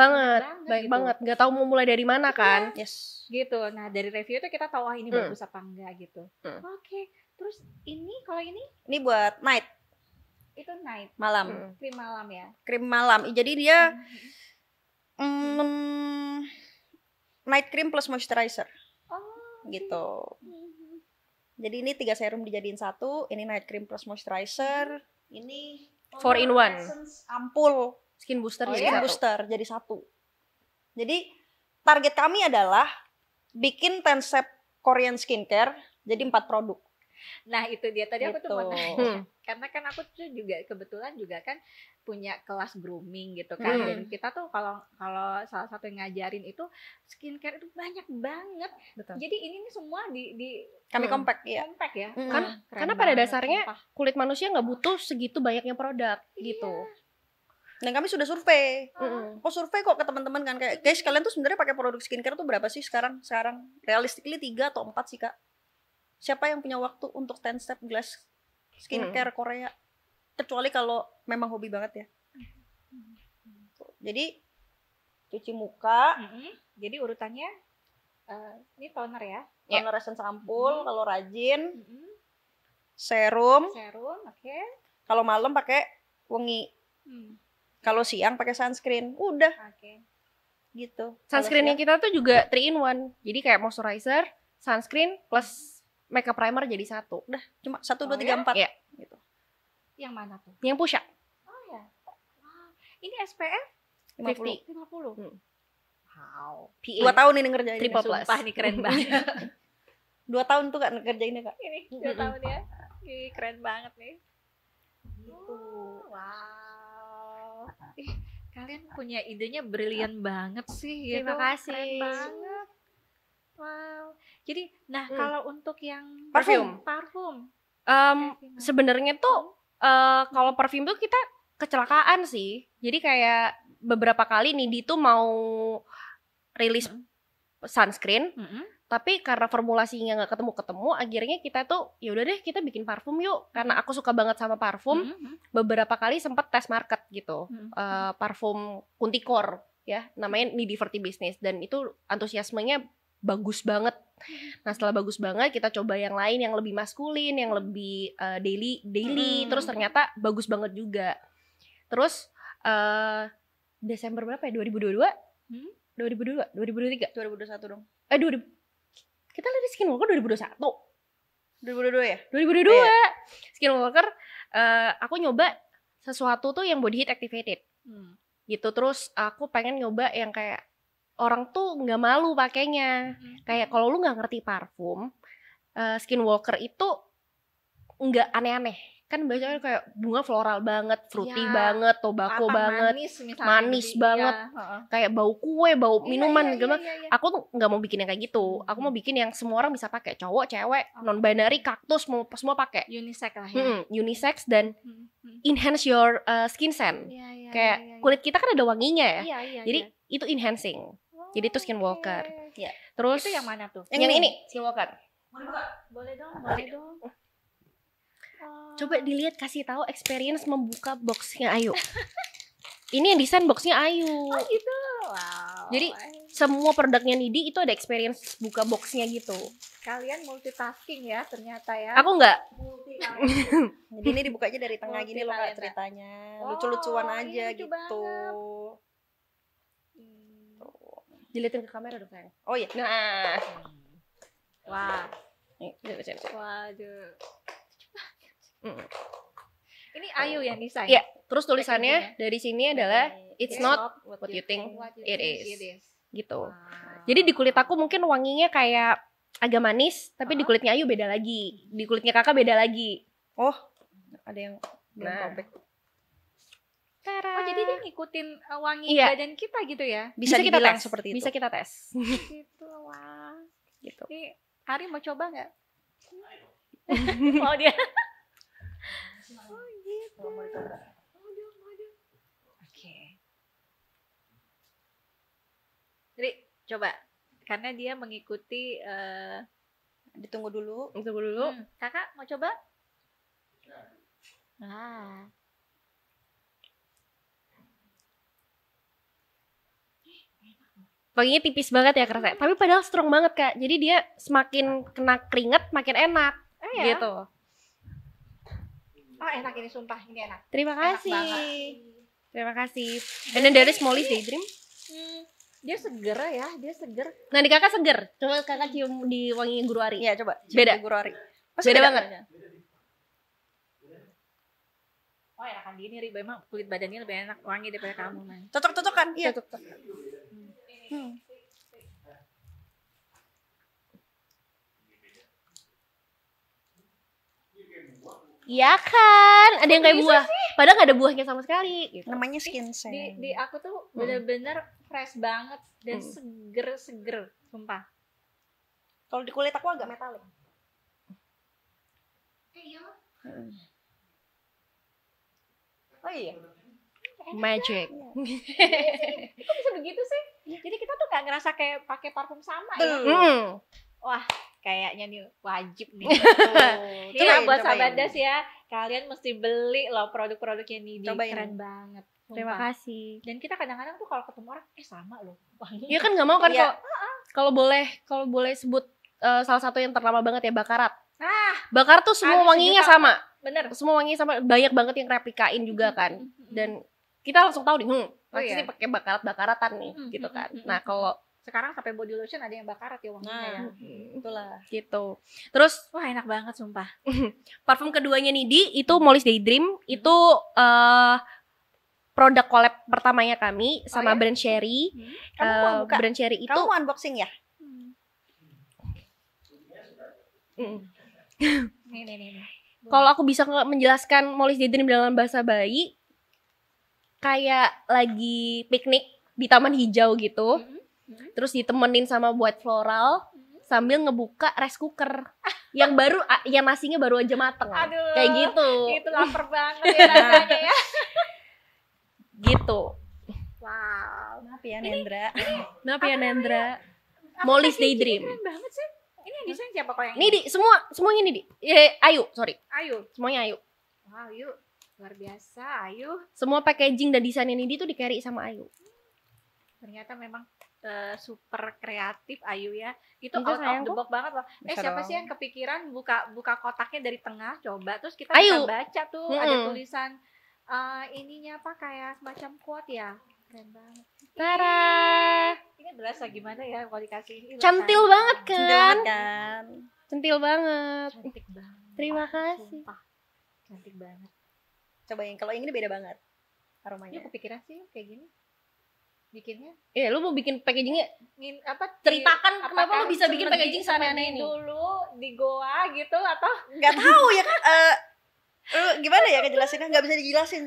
banget nggak tahu mau mulai dari mana kan. Yes. Gitu. Nah dari review itu kita tahu ini bagus apa enggak gitu. Oke. Terus kalau ini buat night. Itu night. Malam. Krim malam ya. Krim malam. Jadi dia night cream plus moisturizer. Gitu. Jadi ini 3 serum dijadiin satu. Ini night cream plus moisturizer. Ini 4-in-1 ampul skin booster jadi satu. Jadi target kami adalah bikin 10 step Korean skincare jadi 4 produk. Nah itu dia tadi aku tuh mau Gitu. nanya, karena kan aku tuh juga kebetulan juga kan punya kelas grooming gitu kan, dan kita tuh kalau salah satu yang ngajarin itu skincare itu banyak banget. Betul. Jadi ini nih semua di Kami compact ya. compact ya. Kan Keren karena pada banget, dasarnya sumpah. kulit manusia nggak butuh segitu banyaknya produk gitu. Dan kami sudah survei. Mm-mm. Aku survei kok ke teman-teman kan kayak, guys kalian tuh sebenarnya pakai produk skincare tuh berapa sih sekarang? Realistically 3 atau 4 sih Kak. Siapa yang punya waktu untuk 10 step glass skincare Korea? Kecuali kalau memang hobi banget ya. Jadi cuci muka, Jadi urutannya ini toner ya. toner essence ampul kalau rajin, Mm-mm. serum, Serum, oke. kalau malam pakai wangi, kalau siang pakai sunscreen. Udah Oke. gitu. Sunscreennya kita tuh juga 3 in 1. Jadi kayak moisturizer, sunscreen plus makeup primer jadi satu. Udah cuma 1 2 Oh, 3 4 Iya. gitu. Yang mana tuh? Yang push up Oh ya. Wow. Ini SPF 50. 50. Wow. 2 tahun ini ngerjain. Triple plus. Sumpah nih keren banget. 2 tahun tuh Kak ngerjainnya Kak. Ini 2 tahun ya. Ih, keren banget nih. Gitu. Wow. Ih, kalian punya idenya brilian banget sih. Terima gitu. kasih. Keren banget. Wow. Jadi, nah kalau untuk yang Parfum. parfum. Sebenarnya tuh kalau parfum tuh kita kecelakaan sih. Jadi kayak beberapa kali nih tuh mau rilis sunscreen, tapi karena formulasinya nggak ketemu, akhirnya kita tuh ya udah deh kita bikin parfum yuk. Karena aku suka banget sama parfum, beberapa kali sempet tes market gitu, parfum Kuntikor ya, namanya Nidiverty Business, dan itu antusiasmenya bagus banget. Nah setelah bagus banget kita coba yang lain yang lebih maskulin, yang lebih daily, terus ternyata bagus banget juga. Terus Desember berapa ya? 2022? 2022? 2023? 2021 dong. 2000. Kita lihat Skinwalker 2021. 2022 ya? 2022. Skinwalker aku nyoba sesuatu tuh yang body heat activated. Gitu. Terus aku pengen nyoba yang kayak orang tuh nggak malu pakainya. Kayak kalau lu nggak ngerti parfum, Skinwalker itu nggak aneh-aneh. Kan biasanya kayak bunga floral banget, fruity banget, tobacco banget, manis banget, kayak bau kue, bau minuman gitu. Aku tuh nggak mau bikin yang kayak gitu. Aku mau bikin yang semua orang bisa pakai, cowok, cewek, non binary, kaktus, mau semua pakai. Unisex lah ya. Unisex dan enhance your skin scent. Kayak kulit kita kan ada wanginya ya. Jadi itu enhancing. Jadi itu Skinwalker. Ya. Terus Itu yang mana tuh? Yang ini Skinwalker. Boleh dong, boleh dong. Coba dilihat, kasih tahu experience membuka boxnya Ayu. Ini yang desain boxnya Ayu. Oh gitu. Wow. Jadi semua produknya Nidi itu ada experience buka boxnya gitu. Kalian multitasking ya ternyata ya. Aku enggak. Jadi ini dibukanya dari tengah gini loh Kak ceritanya. Lucu-lucuan aja lucu gitu. Dilihatin ke kamera dong sayang. Oh iya. Nah. Wah. Nih, Waduh. Ini Ayu yang desain. Iya, terus tulisannya dari sini adalah it's not what you think it is. Gitu. Wow. Jadi di kulit aku mungkin wanginya kayak agak manis, tapi di kulitnya Ayu beda lagi. Di kulitnya Kakak beda lagi. Oh, ada yang belum Nah. callback. Oh jadi dia ngikutin wangi Iya. badan kita gitu ya? Bisa kita dibilang tes. seperti itu. Bisa kita tes. Gitu, wah. Gitu. Ini Ari mau coba nggak? Mau dia? Oh gitu. Oke. Jadi coba, karena dia mengikuti. Ditunggu dulu. Tunggu dulu. Kakak mau coba? Ah. Wanginya tipis banget ya kerasa. Tapi padahal strong banget Kak. Jadi dia semakin kena keringat makin enak. Ya? Gitu. Oh enak ini sumpah, ini enak. Terima Enak kasih. banget. Terima kasih. And then there is Molly's Daydream. Dia seger ya, dia seger. Nah di Kakak seger. Coba Kakak cium di wanginya Guru Ari. Iya, coba. Beda. Guru Ari. Beda banget. Oh enakan gini Riba, emang kulit badannya lebih enak wangi daripada kamu man. Cocok-cocokan. Iya. Iya kan, ada yang kayak buah. Padahal nggak ada buahnya sama sekali. Gitu. Namanya skin scent. Di aku tuh bener-bener fresh banget dan seger, sumpah. Kalau di kulit aku agak metalik. Oh iya. Magic. Kok bisa begitu sih? Jadi kita tuh nggak ngerasa kayak pakai parfum sama ya? Wah, kayaknya nih wajib nih. Coba buat sahabat Das ya, kalian mesti beli loh produk-produknya nih, keren banget. Terima kasih. Dan kita kadang-kadang tuh kalau ketemu orang, sama loh. Iya kan nggak mau kan kalau boleh sebut salah satu yang ternama banget ya Bakarat. Bakarat tuh semua wanginya sama. Bener. Semua wanginya sama, banyak banget yang replikain juga kan. Dan kita langsung tahu nih, pasti pakai Bakaratan nih, gitu kan. Nah kalau sekarang sampai body lotion ada yang Bakarat ya wanginya itulah gitu. Terus wah enak banget sumpah. Parfum keduanya Nidi itu Molly's Daydream, itu produk collab pertamanya kami sama brand Cherry. Kamu mau buka? Brand Cherry itu kamu mau unboxing ya? Nih. Kalau aku bisa menjelaskan Molly's Daydream dalam bahasa bayi, kayak lagi piknik di taman hijau gitu. Terus ditemenin sama white floral sambil ngebuka rice cooker yang baru, yang nasinya baru aja mateng. Aduh, kayak gitu. Itu lapar banget ya rasanya ya. Gitu. Wow. Maaf ya Nendra. Molly's Daydream. Keren banget sih. Ini yang desain siapa kok yang Ini di semuanya Nidi. Ayu. Semuanya Ayu. Wow, yuk. Luar biasa, Ayu. Semua packaging dan desainnya Nidi tuh di-carry sama Ayu. Ternyata memang super kreatif Ayu ya. Itu out of the box banget loh. Siapa sih yang kepikiran buka kotaknya dari tengah, coba terus kita bisa baca tuh ada tulisan ininya apa kayak semacam quote ya. Keren banget. Tara. Ini berasa gimana ya kalau dikasih ini. Cantil banget kan? Cantik banget. Terima kasih. Sumpah. Cantik banget. Cobain, kalau yang ini beda banget aromanya. Ini kepikiran sih kayak gini bikinnya. Lu mau bikin packagingnya ceritakan kenapa lu bisa bikin packaging sama aneh ini dulu di goa gitu atau nggak tahu ya kan. Gimana ya kejelasinnya, nggak bisa dijelasin.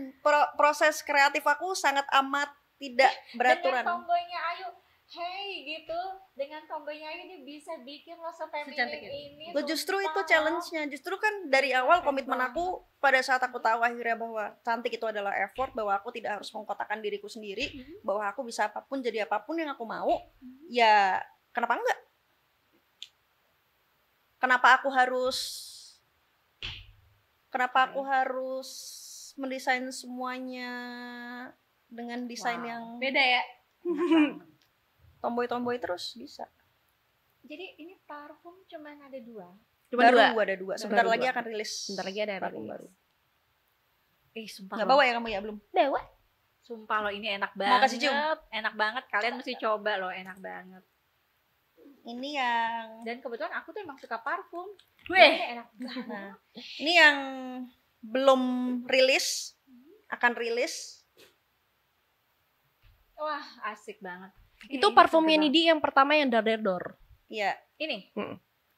Proses kreatif aku sangat amat tidak beraturan. Dengan tomboynya Ayu, hey gitu, dengan tomboynya Ayu dia bisa bikin lo sefeminim ini. Lo justru itu challenge-nya. Justru kan dari awal komitmen aku pada saat aku tahu akhirnya bahwa cantik itu adalah effort, bahwa aku tidak harus mengkotakkan diriku sendiri, bahwa aku bisa apapun jadi apapun yang aku mau. Ya kenapa enggak? Kenapa aku harus mendesain semuanya dengan desain yang beda ya? Tomboy terus bisa. Jadi ini parfum cuma ada 2. Baru ada 2. Sebentar lagi akan rilis. Sebentar lagi ada parfum baru. Sumpah. Nggak bawa ya kamu ya belum? Bawa. Sumpah loh ini enak banget. Mau kasih cium? Enak banget. Kalian mesti coba loh, enak banget. Ini yang dan kebetulan aku tuh emang suka parfum. Enak banget. Nah, ini yang belum rilis, akan rilis. Wah, asik banget. Itu parfumnya Nidi yang pertama yang Darderdor. Iya. Ini.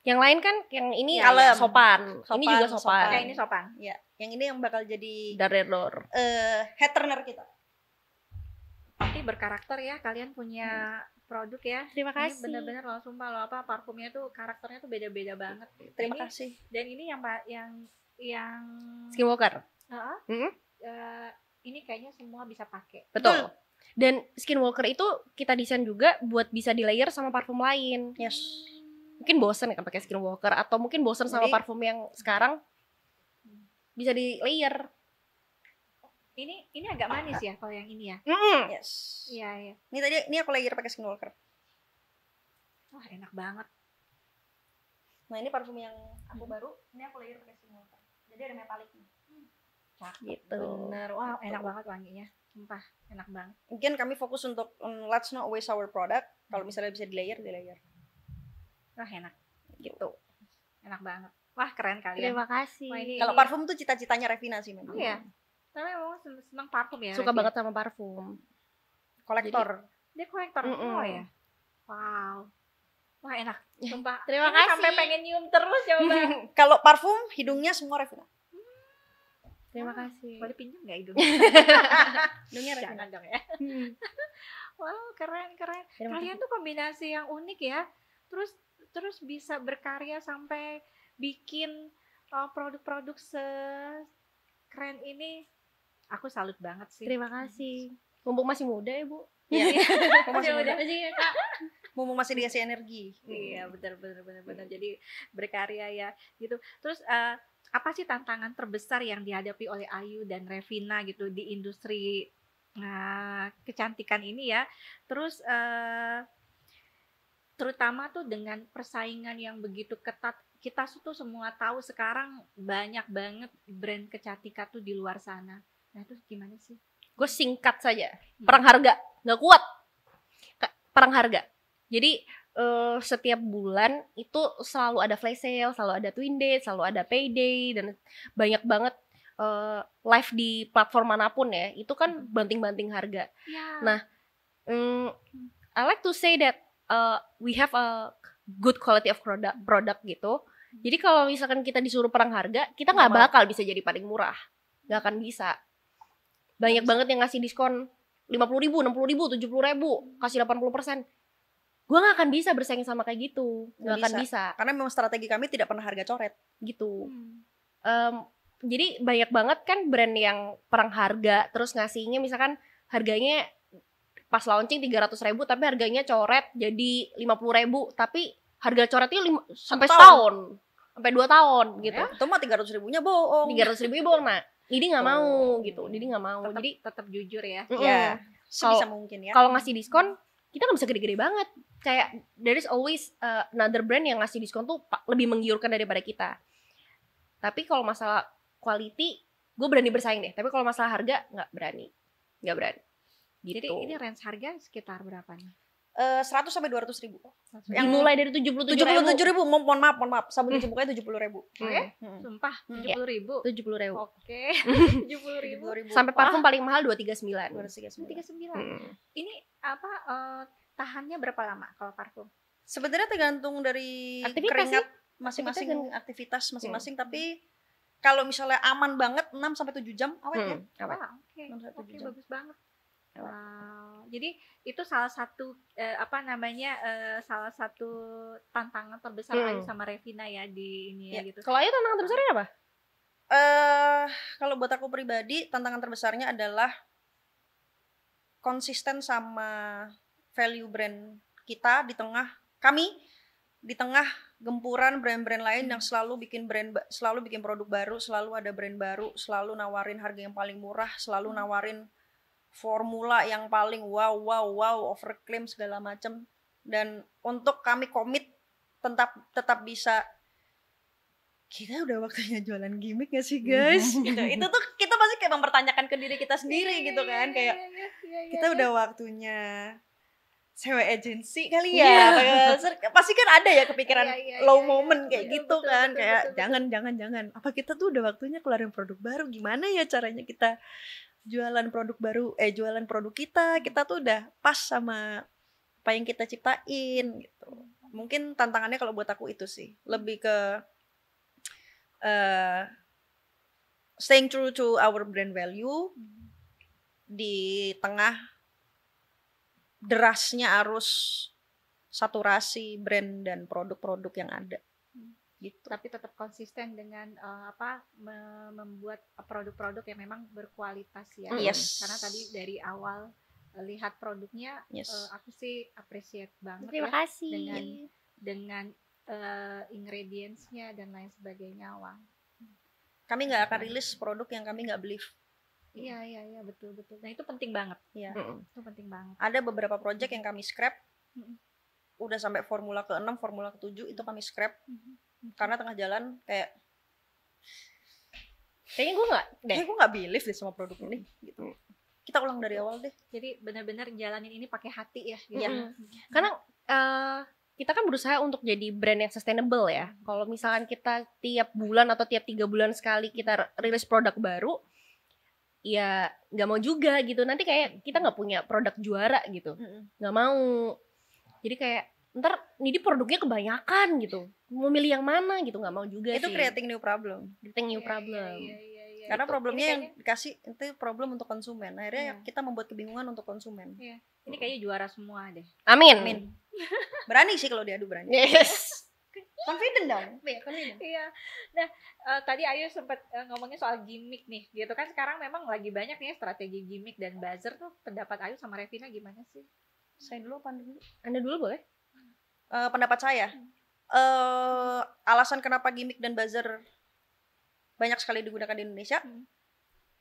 Yang lain kan yang ini kalem. Sopan. Ini juga sopan. Kayak ini sopan. Iya. Yang ini yang bakal jadi Darderdor. head turner kita. Tapi berkarakter ya, kalian punya produk ya. Terima kasih. Ini bener-bener loh, sumpah loh, parfumnya tuh karakternya tuh beda-beda banget. Terima kasih. Dan ini yang Skinwalker. Ini kayaknya semua bisa pakai. Betul. Dan Skinwalker itu kita desain juga buat bisa di layer sama parfum lain. Yes. Mungkin bosen kan pakai Skinwalker atau mungkin bosen sama parfum yang sekarang bisa di layer. Ini agak manis ya kalau yang ini ya. Yes. Iya. Ini aku layer pakai Skinwalker. Wah, enak banget. Nah, ini parfum yang aku baru, ini aku layer pakai Skinwalker. Jadi ada metaliknya. Gitu. Bener. Wah, enak banget wanginya. Sumpah, enak banget. Mungkin kami fokus untuk let's not waste our product. Kalau misalnya bisa di layer. Wah, enak. Gitu. Enak banget. Wah, keren kalian. Terima kasih. Kalau parfum tuh cita-citanya Revina sih memang. Iya. Tapi memang senang parfum ya. Suka banget sama parfum. Kolektor. Dia kolektor. Oh ya. Wow. Wah, enak. Sumpah. Terima kasih. Sampai pengen nyium terus coba. Kalau parfum hidungnya semua Revina. Terima kasih. Boleh pinjam nggak hidung? Hidungnya Jangan dong ya. Wow, keren. Terima Kalian tuh kombinasi yang unik ya. Terus bisa berkarya sampai bikin produk-produk sekeren ini. Aku salut banget sih. Terima kasih. Mumpung masih muda ya, Bu. Iya. Masih muda aja ya, Kak. Mumpung masih dikasih energi. Iya, benar. Jadi berkarya ya gitu. Terus apa sih tantangan terbesar yang dihadapi oleh Ayu dan Revina gitu di industri kecantikan ini ya? Terus terutama tuh dengan persaingan yang begitu ketat, kita tuh semua tahu sekarang banyak banget brand kecantikan tuh di luar sana. Nah, itu gimana sih? Gue singkat saja. Perang harga, nggak kuat. Perang harga. Jadi setiap bulan itu selalu ada flash sale, selalu ada twin date, selalu ada payday, dan banyak banget live di platform manapun ya. Itu kan banting-banting harga. Ya. Nah, I like to say that we have a good quality of product gitu. Jadi kalau misalkan kita disuruh perang harga, kita nggak bakal bisa jadi paling murah, nggak akan bisa. Banyak banget yang ngasih diskon 50.000, 60.000, 70.000, kasih 80%. Gue nggak akan bisa bersaing sama kayak gitu, nggak akan bisa. Karena memang strategi kami tidak pernah harga coret gitu. Jadi banyak banget kan brand yang perang harga, terus ngasihnya misalkan harganya pas launching 300.000 tapi harganya coret jadi 50.000, tapi harga coretnya sampai setahun, sampai 2 tahun gitu. Itu mah 300.000-nya bohong. 300.000 bohong. Nah, Didi nggak mau gitu. Didi nggak mau. Jadi tetap jujur ya. Ya, sebisa mungkin ya. Kalau ngasih diskon, kita nggak bisa gede-gede banget. Kayak there is always another brand yang ngasih diskon tuh lebih menggiurkan daripada kita. Tapi kalau masalah quality, gue berani bersaing deh. Tapi kalau masalah harga, nggak berani. Gitu. Jadi ini range harga sekitar berapa nih? 100 sampai 200.000. Yang mulai dari 77.000. Mohon maaf. Sabun cuci mukanya 70.000. Sumpah, 70.000. 70.000. Oke. 70.000. Sampai parfum paling mahal 239. 239. Ini apa tahannya berapa lama kalau parfum? Sebenarnya tergantung dari keringat masing-masing, aktivitas masing-masing, tapi kalau misalnya aman banget 6 sampai 7 jam awet ya. Oke, bagus banget. Wow. Jadi itu salah satu salah satu tantangan terbesar Ayu sama Revina ya di ini ya gitu. Kalau Ayu tantangan terbesarnya apa? Kalau buat aku pribadi tantangan terbesarnya adalah konsisten sama value brand kita di tengah gempuran brand-brand lain yang selalu bikin produk baru, selalu ada brand baru, selalu nawarin harga yang paling murah, selalu nawarin formula yang paling wow, overclaim segala macam. Dan untuk kami komit tetap bisa, kita udah waktunya jualan gimmick gak sih guys? Gitu. Itu tuh kita pasti kayak mempertanyakan ke diri kita sendiri gitu kan, kayak kita udah waktunya sewa agensi kali ya. Pasti kan ada ya kepikiran low moment kayak gitu kan, kayak jangan. Apa kita tuh udah waktunya keluarin produk baru, gimana ya caranya kita jualan produk kita tuh udah pas sama apa yang kita ciptain gitu. Mungkin tantangannya kalau buat aku itu sih, lebih ke staying true to our brand value di tengah derasnya arus saturasi brand dan produk-produk yang ada. Gitu. Tapi tetap konsisten dengan membuat produk-produk yang memang berkualitas ya. Yes. Karena tadi dari awal lihat produknya, aku sih appreciate banget. Terima kasih. Dengan ingredients-nya dan lain sebagainya. Wah. Kami nggak akan rilis produk yang kami nggak believe. Iya betul. Nah itu penting banget. Iya. Itu penting banget. Ada beberapa project yang kami scrap. Udah sampai formula ke-6, formula ke-7 itu kami scrap. Karena tengah jalan kayaknya gue nggak believe deh sama produk ini gitu. Kita ulang dari awal deh. Jadi benar-benar jalanin ini pakai hati ya gitu. Karena kita kan berusaha untuk jadi brand yang sustainable ya. Kalau misalkan kita tiap bulan atau tiap 3 bulan sekali kita rilis produk baru, ya nggak mau juga gitu. Nanti kayak kita nggak punya produk juara gitu, nggak mau. Jadi kayak ntar ini produknya kebanyakan gitu, mau milih yang mana gitu, nggak mau juga. Itu sih. creating new problem. Creating new problem. Karena itu, problemnya ini yang dikasih itu problem untuk konsumen. Akhirnya Iya. kita membuat kebingungan untuk konsumen. Ini kayaknya juara semua deh. Amin. Amin. Berani sih kalau diadu, berani. Yes. Confident dong. Confident. Iya. Nah, tadi Ayu sempat ngomongin soal gimmick nih. Gitu kan sekarang memang lagi banyak nih strategi gimmick dan buzzer tuh. Pendapat Ayu sama Revina gimana sih? Saya dulu apa Anda dulu? Anda dulu boleh? Pendapat saya, alasan kenapa gimmick dan buzzer banyak sekali digunakan di Indonesia,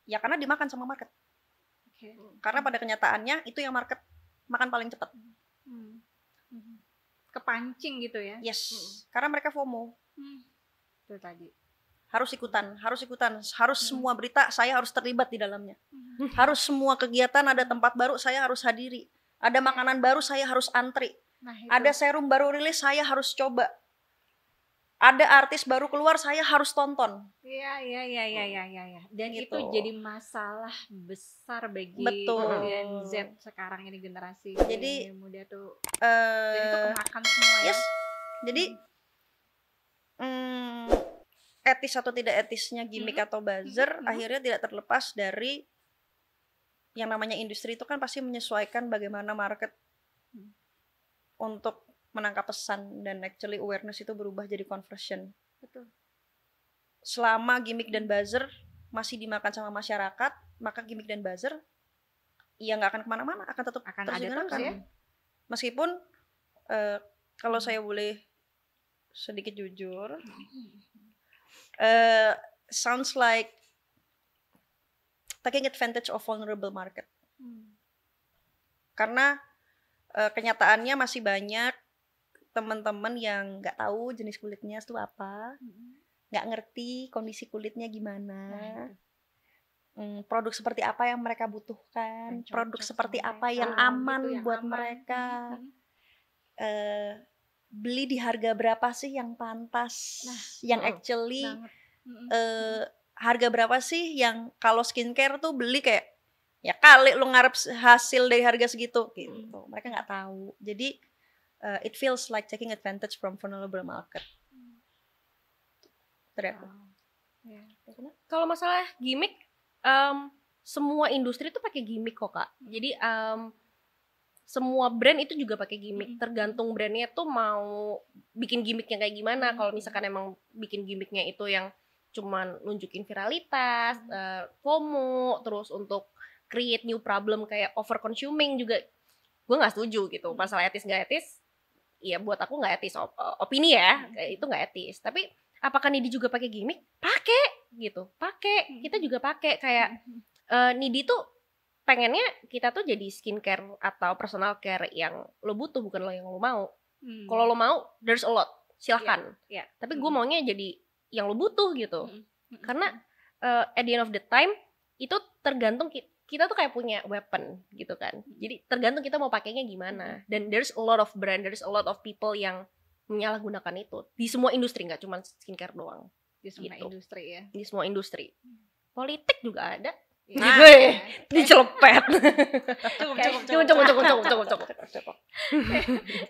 ya karena dimakan sama market. Oke. Karena pada kenyataannya itu yang market makan paling cepat. Kepancing gitu ya? Yes, karena mereka FOMO. Itu tadi. Harus ikutan, harus semua berita saya harus terlibat di dalamnya. Harus semua kegiatan ada tempat baru saya harus hadiri. Ada makanan baru saya harus antri. Nah, itu. Ada serum baru rilis saya harus coba. Ada artis baru keluar saya harus tonton. Iya. Dan Gitu. itu jadi masalah besar bagi Betul. Gen Z sekarang ini, generasi Jadi, muda tuh. Dan itu kemakan semua ya. Yes. Jadi etis atau tidak etisnya gimmick atau buzzer akhirnya tidak terlepas dari yang namanya industri itu kan pasti menyesuaikan bagaimana market untuk menangkap pesan, dan actually awareness itu berubah jadi conversion. Betul. Selama gimmick dan buzzer masih dimakan sama masyarakat, maka gimmick dan buzzer ya nggak akan kemana-mana, akan tetap Akan terus ada digunakan. terus ya. Meskipun kalau saya boleh sedikit jujur, sounds like taking advantage of vulnerable market. Karena kenyataannya masih banyak teman-teman yang nggak tahu jenis kulitnya itu apa, nggak ngerti kondisi kulitnya gimana, produk seperti apa yang mereka butuhkan, produk seperti apa yang aman gitu, yang buat aman. mereka, beli di harga berapa sih yang pantas, yang actually harga berapa sih yang kalau skincare tuh beli kayak ya kali lu ngarep hasil dari harga segitu gitu. Mereka nggak tahu. Jadi it feels like taking advantage from vulnerable market. Kalau masalah gimmick, semua industri tuh pakai gimmick kok Kak. Jadi semua brand itu juga pakai gimmick. Tergantung brandnya tuh mau bikin gimmicknya kayak gimana. Kalau misalkan emang bikin gimmicknya itu yang cuman nunjukin viralitas, FOMO, terus untuk create new problem kayak over consuming juga, gue nggak setuju gitu. Masalah etis nggak etis, ya buat aku nggak etis, opini ya, itu nggak etis. Tapi apakah Nidi juga pakai gimmick? Pakai gitu, pakai. Kita juga pakai kayak Nidi tuh pengennya kita tuh jadi skincare atau personal care yang lo butuh, bukan lo yang lo mau. Kalau lo mau, there's a lot, silahkan. Tapi gue maunya jadi yang lo butuh gitu. Karena at the end of the time itu tergantung kita tuh kayak punya weapon gitu kan. Jadi tergantung kita mau pakainya gimana. Dan there's a lot of brand, there's a lot of people yang menyalahgunakan itu di semua industri, nggak cuma skincare doang. Di semua industri ya. Di semua industri. Politik juga ada. Nah, dicelepet. Cukup.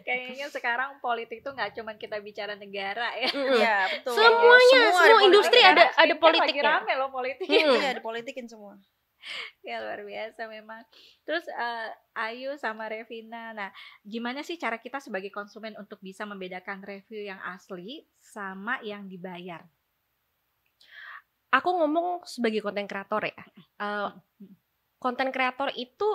Kayaknya sekarang politik tuh nggak cuma kita bicara negara ya. Iya, betul. Semuanya, semua industri ada Lagi politiknya. rame loh politik. Iya, dipolitikin semua. Ya luar biasa memang. Terus Ayu sama Revina, nah gimana sih cara kita sebagai konsumen untuk bisa membedakan review yang asli sama yang dibayar? Aku ngomong sebagai konten kreator ya. Konten kreator itu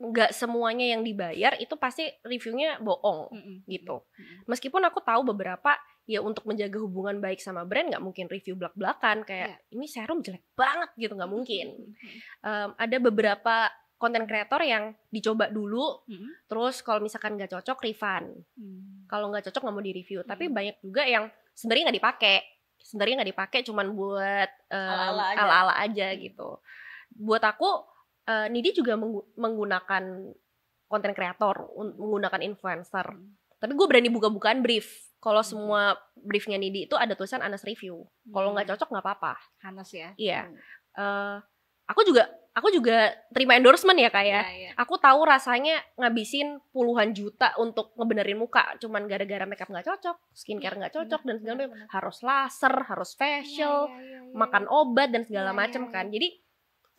nggak semuanya yang dibayar itu pasti reviewnya bohong gitu. Meskipun aku tahu beberapa ya untuk menjaga hubungan baik sama brand nggak mungkin review belak-belakan kayak ini serum jelek banget gitu, nggak mungkin. Ada beberapa konten kreator yang dicoba dulu, terus kalau misalkan nggak cocok refund. Kalau nggak cocok nggak mau di review. Tapi banyak juga yang sebenarnya nggak dipakai, cuman buat ala-ala aja gitu. Buat aku Nidi juga menggunakan konten kreator, menggunakan influencer. Tapi gue berani buka-bukaan brief. Kalau semua briefnya Nidi itu ada tulisan honest review. Kalau nggak cocok nggak apa-apa. Honest ya. Iya. aku juga terima endorsement ya Kak ya. Iya. Aku tahu rasanya ngabisin puluhan juta untuk ngebenerin muka cuman gara-gara makeup nggak cocok, skincare nggak cocok dan segala macam. Harus laser, harus facial, makan obat dan segala macam kan. Jadi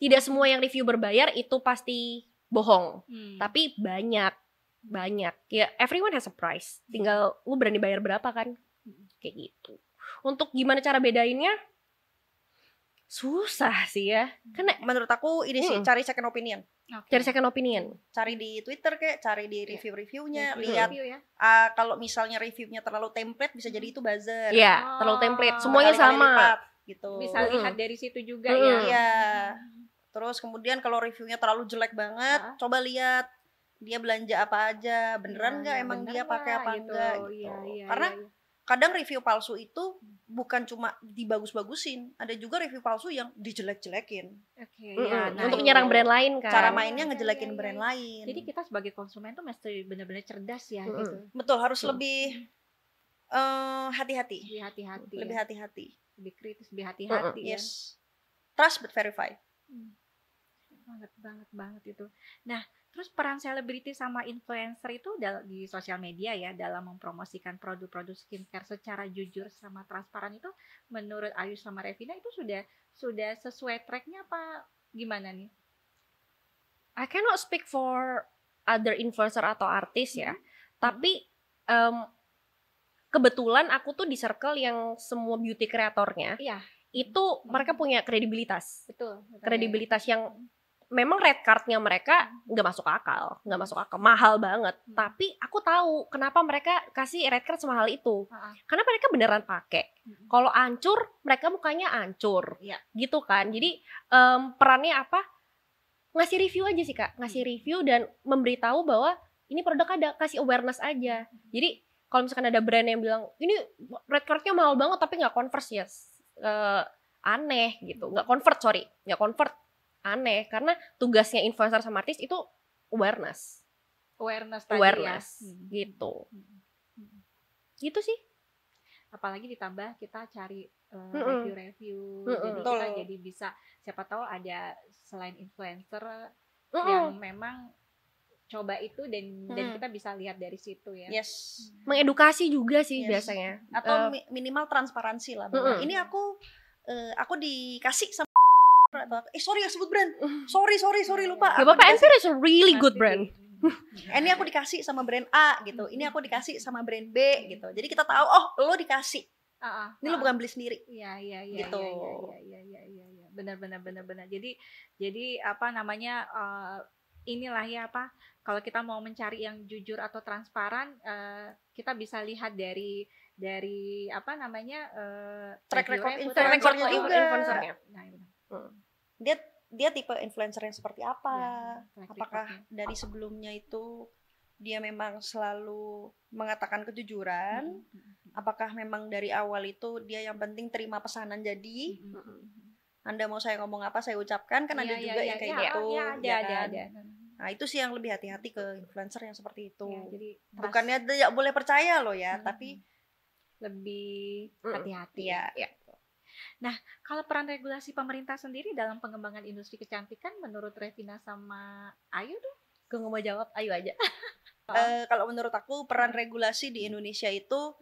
tidak semua yang review berbayar itu pasti bohong. Tapi banyak ya, everyone has a price. Tinggal lu berani bayar berapa kan. Kayak gitu. Untuk gimana cara bedainnya? Susah sih ya. Karena menurut aku ini sih cari second opinion. Cari second opinion. Cari di Twitter kayak, cari di review-reviewnya, lihat ya. kalau misalnya reviewnya terlalu template bisa jadi itu buzzer. Iya, terlalu template. Semuanya Berkali-kali sama. lipat, gitu. Bisa lihat dari situ juga ya. Iya. Terus kemudian kalau reviewnya terlalu jelek banget, coba lihat dia belanja apa aja, beneran nggak emang dia pakai apa enggak gitu. Karena kadang review palsu itu bukan cuma dibagus-bagusin, ada juga review palsu yang dijelek-jelekin. Untuk nyerang brand lain kan. Cara mainnya ngejelekin brand lain. Jadi kita sebagai konsumen tuh mesti benar-benar cerdas ya gitu. Betul, harus lebih hati-hati. Lebih hati-hati. Lebih kritis, lebih hati-hati ya. Yes. Trust but verify. Banget itu. Nah, terus peran selebriti sama influencer itu di sosial media ya dalam mempromosikan produk-produk skincare secara jujur sama transparan itu menurut Ayu sama Revina itu sudah sesuai tracknya apa gimana nih? I cannot speak for other influencer atau artis ya, tapi kebetulan aku tuh di circle yang semua beauty kreatornya itu mereka punya kredibilitas. Betul. Kredibilitas yang memang red cardnya mereka nggak masuk akal, mahal banget. Tapi aku tahu kenapa mereka kasih red card semahal itu, karena mereka beneran pakai. Kalau ancur, mereka mukanya ancur, gitu kan. Jadi perannya apa? Ngasih review aja sih Kak, ngasih review dan memberitahu bahwa ini produk ada, kasih awareness aja. Jadi kalau misalkan ada brand yang bilang ini red cardnya mahal banget tapi nggak convert ya, aneh gitu, nggak convert. Aneh, karena tugasnya influencer sama artis itu awareness gitu. Gitu sih. Apalagi ditambah kita cari review-review, jadi kita jadi bisa, siapa tahu ada selain influencer yang memang coba itu dan kita bisa lihat dari situ ya. Yes. Mengedukasi juga sih biasanya. Atau minimal transparansi lah. Ini aku dikasih sama atau sorry ya sebut brand. Sorry lupa. Gak apa-apa, Ensure is a really good brand. Ini aku dikasih sama brand A gitu. Ini aku dikasih sama brand B gitu. Jadi kita tahu lo dikasih. Ini lo bukan beli sendiri. Iya. Gitu. Iya. Benar. Jadi apa namanya inilah ya apa, kalau kita mau mencari yang jujur atau transparan, kita bisa lihat dari apa namanya track record influencernya. Dia tipe influencer yang seperti apa? Apakah dari sebelumnya itu dia memang selalu mengatakan kejujuran? Apakah memang dari awal itu dia yang penting terima pesanan jadi? Anda mau saya ngomong apa saya ucapkan, kan ada juga yang kayak gitu. Ada. Nah itu sih yang lebih hati-hati ke influencer yang seperti itu. Jadi bukannya tidak boleh percaya loh ya, tapi lebih hati-hati ya. Nah, kalau peran regulasi pemerintah sendiri dalam pengembangan industri kecantikan menurut Revina sama Ayu tuh? Gue nggak mau jawab, Ayu aja. Kalau menurut aku peran regulasi di Indonesia itu,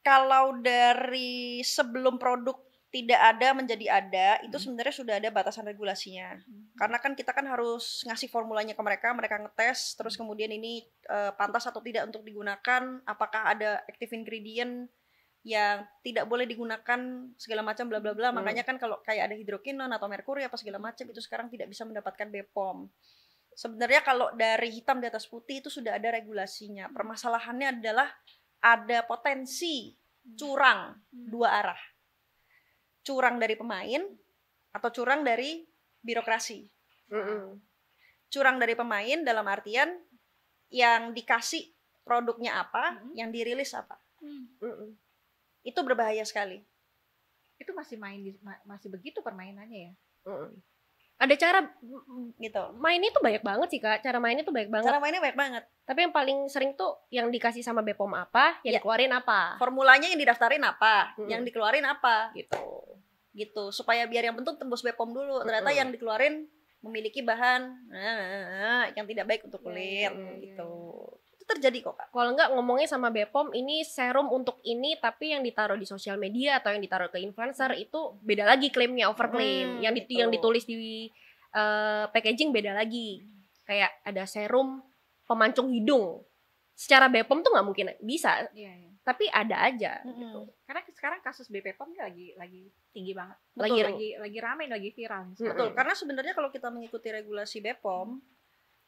kalau dari sebelum produk tidak ada menjadi ada, itu sebenarnya sudah ada batasan regulasinya. Karena kan kita kan harus ngasih formulanya ke mereka ngetes, terus kemudian ini pantas atau tidak untuk digunakan, apakah ada active ingredient yang tidak boleh digunakan segala macam bla bla bla. Makanya kan kalau kayak ada hidrokinon atau merkuri apa segala macam itu sekarang tidak bisa mendapatkan BPOM. Sebenarnya kalau dari hitam di atas putih itu sudah ada regulasinya. Permasalahannya adalah ada potensi curang dua arah. Curang dari pemain atau curang dari birokrasi. Curang dari pemain dalam artian yang dikasih produknya apa, yang dirilis apa. Itu berbahaya sekali. Itu masih begitu permainannya ya. Ada cara gitu. Mainnya tuh banyak banget sih Kak. Cara mainnya tuh banyak banget. Cara mainnya banyak banget. Tapi yang paling sering tuh yang dikasih sama BPOM apa, yang dikeluarin apa. Formulanya yang didaftarin apa, yang dikeluarin apa. Gitu. gitu, supaya biar yang penting tembus BPOM dulu. Ternyata yang dikeluarin memiliki bahan yang tidak baik untuk kulit gitu. Itu terjadi kok Kak. Kalau enggak ngomongnya sama BPOM, ini serum untuk ini, tapi yang ditaruh di sosial media atau yang ditaruh ke influencer itu beda lagi klaimnya, overclaim. Yang ditulis di packaging beda lagi. Kayak ada serum pemancung hidung. Secara BPOM tuh nggak mungkin bisa, tapi ada aja. Gitu. Karena sekarang kasus BPOM lagi tinggi banget. Betul. Lagi ramai, lagi viral. Betul, karena sebenarnya kalau kita mengikuti regulasi BPOM,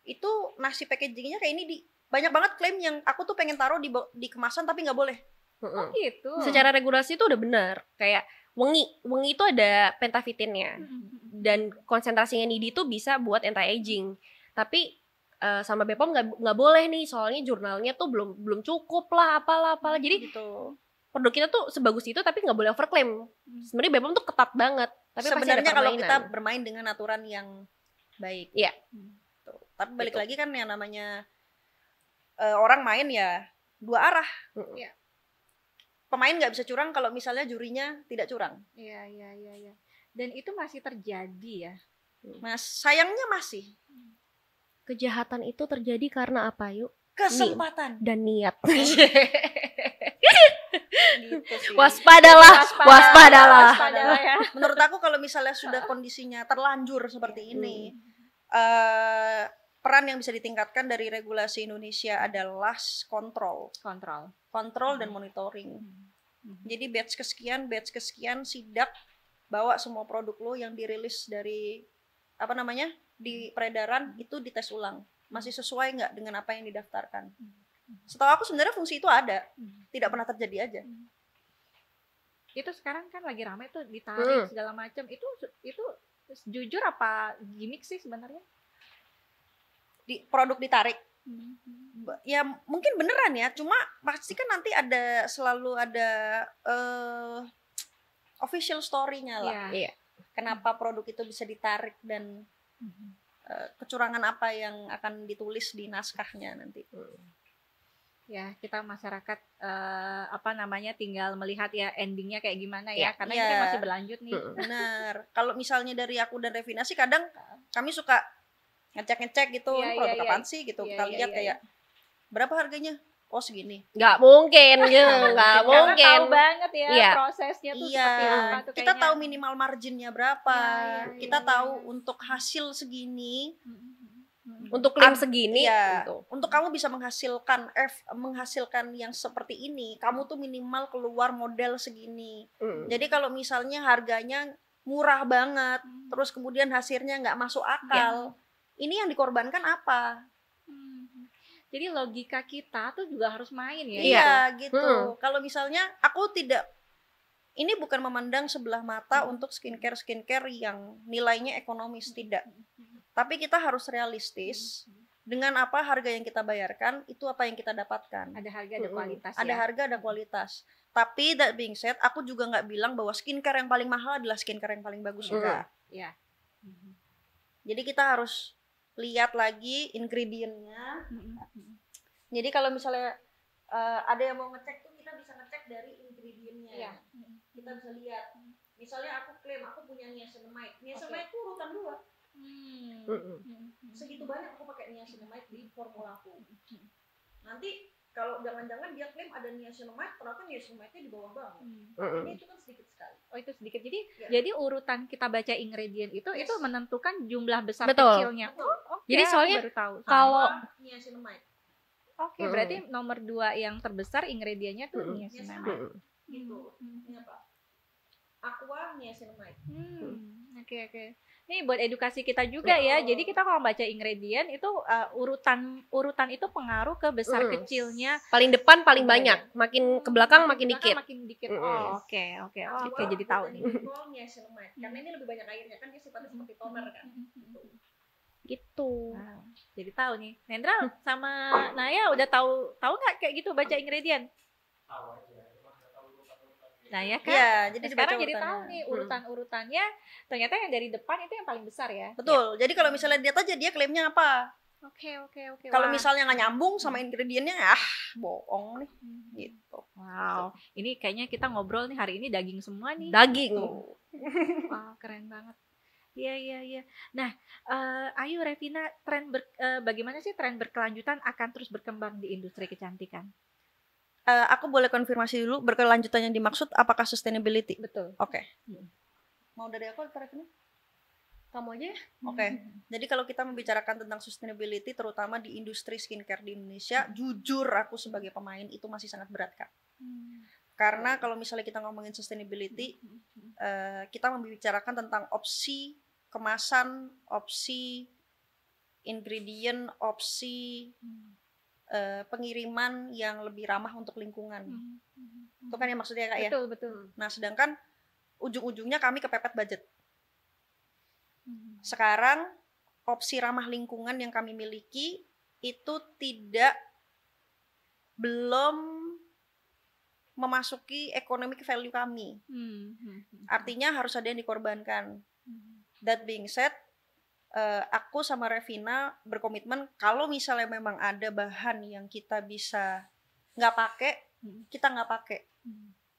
itu nasi packagingnya kayak ini banyak banget klaim yang aku tuh pengen taruh di kemasan tapi nggak boleh. Oh gitu. Secara regulasi itu udah benar. Kayak wengi itu ada pentafitinnya dan konsentrasinya NIDI itu bisa buat anti aging. Tapi sama BPOM nggak boleh nih, soalnya jurnalnya tuh belum cukup lah, apalah. Jadi gitu. Produk kita tuh sebagus itu tapi nggak boleh overclaim. Sebenarnya BPOM tuh ketat banget. Tapi sebenarnya kalau kita bermain dengan aturan yang baik. Iya. Tapi balik lagi kan yang namanya orang main ya dua arah. Pemain nggak bisa curang kalau misalnya jurinya tidak curang. Iya. Dan itu masih terjadi ya. Sayangnya masih. Kejahatan itu terjadi karena apa, yuk? Kesempatan dan niat. Gitu sih. Waspadalah ya. Menurut aku kalau misalnya sudah kondisinya terlanjur seperti ini, peran yang bisa ditingkatkan dari regulasi Indonesia adalah kontrol dan monitoring. Jadi batch kesekian sidak bawa semua produk lo yang dirilis dari di peredaran itu dites ulang, masih sesuai nggak dengan apa yang didaftarkan. Setahu aku sebenarnya fungsi itu ada, tidak pernah terjadi aja. Itu sekarang kan lagi ramai tuh ditarik segala macam. Itu jujur apa gimmick sih sebenarnya? Produk ditarik. Ya mungkin beneran ya, cuma pasti kan nanti selalu ada official story-nya lah. Iya. Kenapa produk itu bisa ditarik dan kecurangan apa yang akan ditulis di naskahnya nanti. Ya, kita masyarakat tinggal melihat ya endingnya kayak gimana ya, karena ini kan masih berlanjut nih. Benar. Kalau misalnya dari aku dan Revina sih kadang kami suka ngecek gitu, produk apaan sih gitu. Kita lihat kayak berapa harganya? Oh segini. Nggak mungkin gitu, nggak mungkin. Karena tahu banget ya prosesnya tuh seperti apa tuh. Kita tahu minimal marginnya berapa. Kita tahu untuk hasil segini. Untuk klaim segini, untuk kamu bisa menghasilkan yang seperti ini, kamu tuh minimal keluar model segini. Jadi kalau misalnya harganya murah banget, terus kemudian hasilnya nggak masuk akal, ini yang dikorbankan apa? Jadi logika kita tuh juga harus main ya. Iya gitu. Kalau misalnya ini bukan memandang sebelah mata untuk skincare yang nilainya ekonomis, tidak. Tapi kita harus realistis dengan apa harga yang kita bayarkan, itu apa yang kita dapatkan. Ada harga, ada kualitas. Ada harga, ada kualitas. Tapi that being said, aku juga nggak bilang bahwa skincare yang paling mahal adalah skincare yang paling bagus juga. Jadi kita harus lihat lagi ingredientnya. Jadi kalau misalnya ada yang mau ngecek tuh, kita bisa ngecek dari ingredientnya. Kita bisa lihat. Misalnya aku klaim aku punya niacinamide. Niacinamide itu urutan 2. Segitu banyak aku pakai niacinamide di formulaku. Nanti kalau jangan-jangan dia klaim ada niacinamide, ternyata niacinamide-nya di bawah banget. Ini itu kan sedikit sekali. Oh itu sedikit. Jadi urutan kita baca ingredient itu menentukan jumlah besar kecilnya. Jadi soalnya baru tahu. Kalau niacinamide. Berarti nomor 2 yang terbesar ingredientnya tuh niacinamide. Gitu. Ini apa? Aqua niacinamide. Oke. Ini buat edukasi kita juga ya. Jadi kita kalau baca ingredient itu urutan itu pengaruh ke besar kecilnya. Paling depan paling banyak, makin ke belakang makin dikit. Oke. Jadi tahu nih. Niacinamide. Karena ini lebih banyak airnya kan, dia sifatnya seperti toner kan. Gitu. Jadi tahu nih. Nendra sama Naya udah tahu nggak kayak gitu baca ingredient? Tahu aja. Nah ya kan, jadi sekarang jadi tahu nih urutan-urutannya, ternyata yang dari depan itu yang paling besar ya. Betul, jadi kalau misalnya lihat aja dia klaimnya apa, Oke. Kalau Wah. misalnya nggak nyambung sama ingredientnya, bohong nih, gitu. Wow, ini kayaknya kita ngobrol nih hari ini daging semua nih. Daging. Wow, keren banget. Iya. Nah, ayo Revina, bagaimana sih tren berkelanjutan akan terus berkembang di industri kecantikan? Aku boleh konfirmasi dulu, berkelanjutan yang dimaksud apakah sustainability? Betul. Oke. Mau dari aku atau Revina? Kamu aja ya? Oke. Jadi kalau kita membicarakan tentang sustainability, terutama di industri skincare di Indonesia, jujur aku sebagai pemain itu masih sangat berat, Kak. Karena kalau misalnya kita ngomongin sustainability, kita membicarakan tentang opsi kemasan, opsi ingredient, opsi pengiriman yang lebih ramah untuk lingkungan. Itu kan yang maksudnya, Kak, ya? Betul. Nah, sedangkan ujung-ujungnya kami kepepet budget. Sekarang opsi ramah lingkungan yang kami miliki itu belum memasuki economic value kami. Artinya harus ada yang dikorbankan. That being said, aku sama Revina berkomitmen kalau misalnya memang ada bahan yang kita bisa nggak pakai, kita nggak pakai.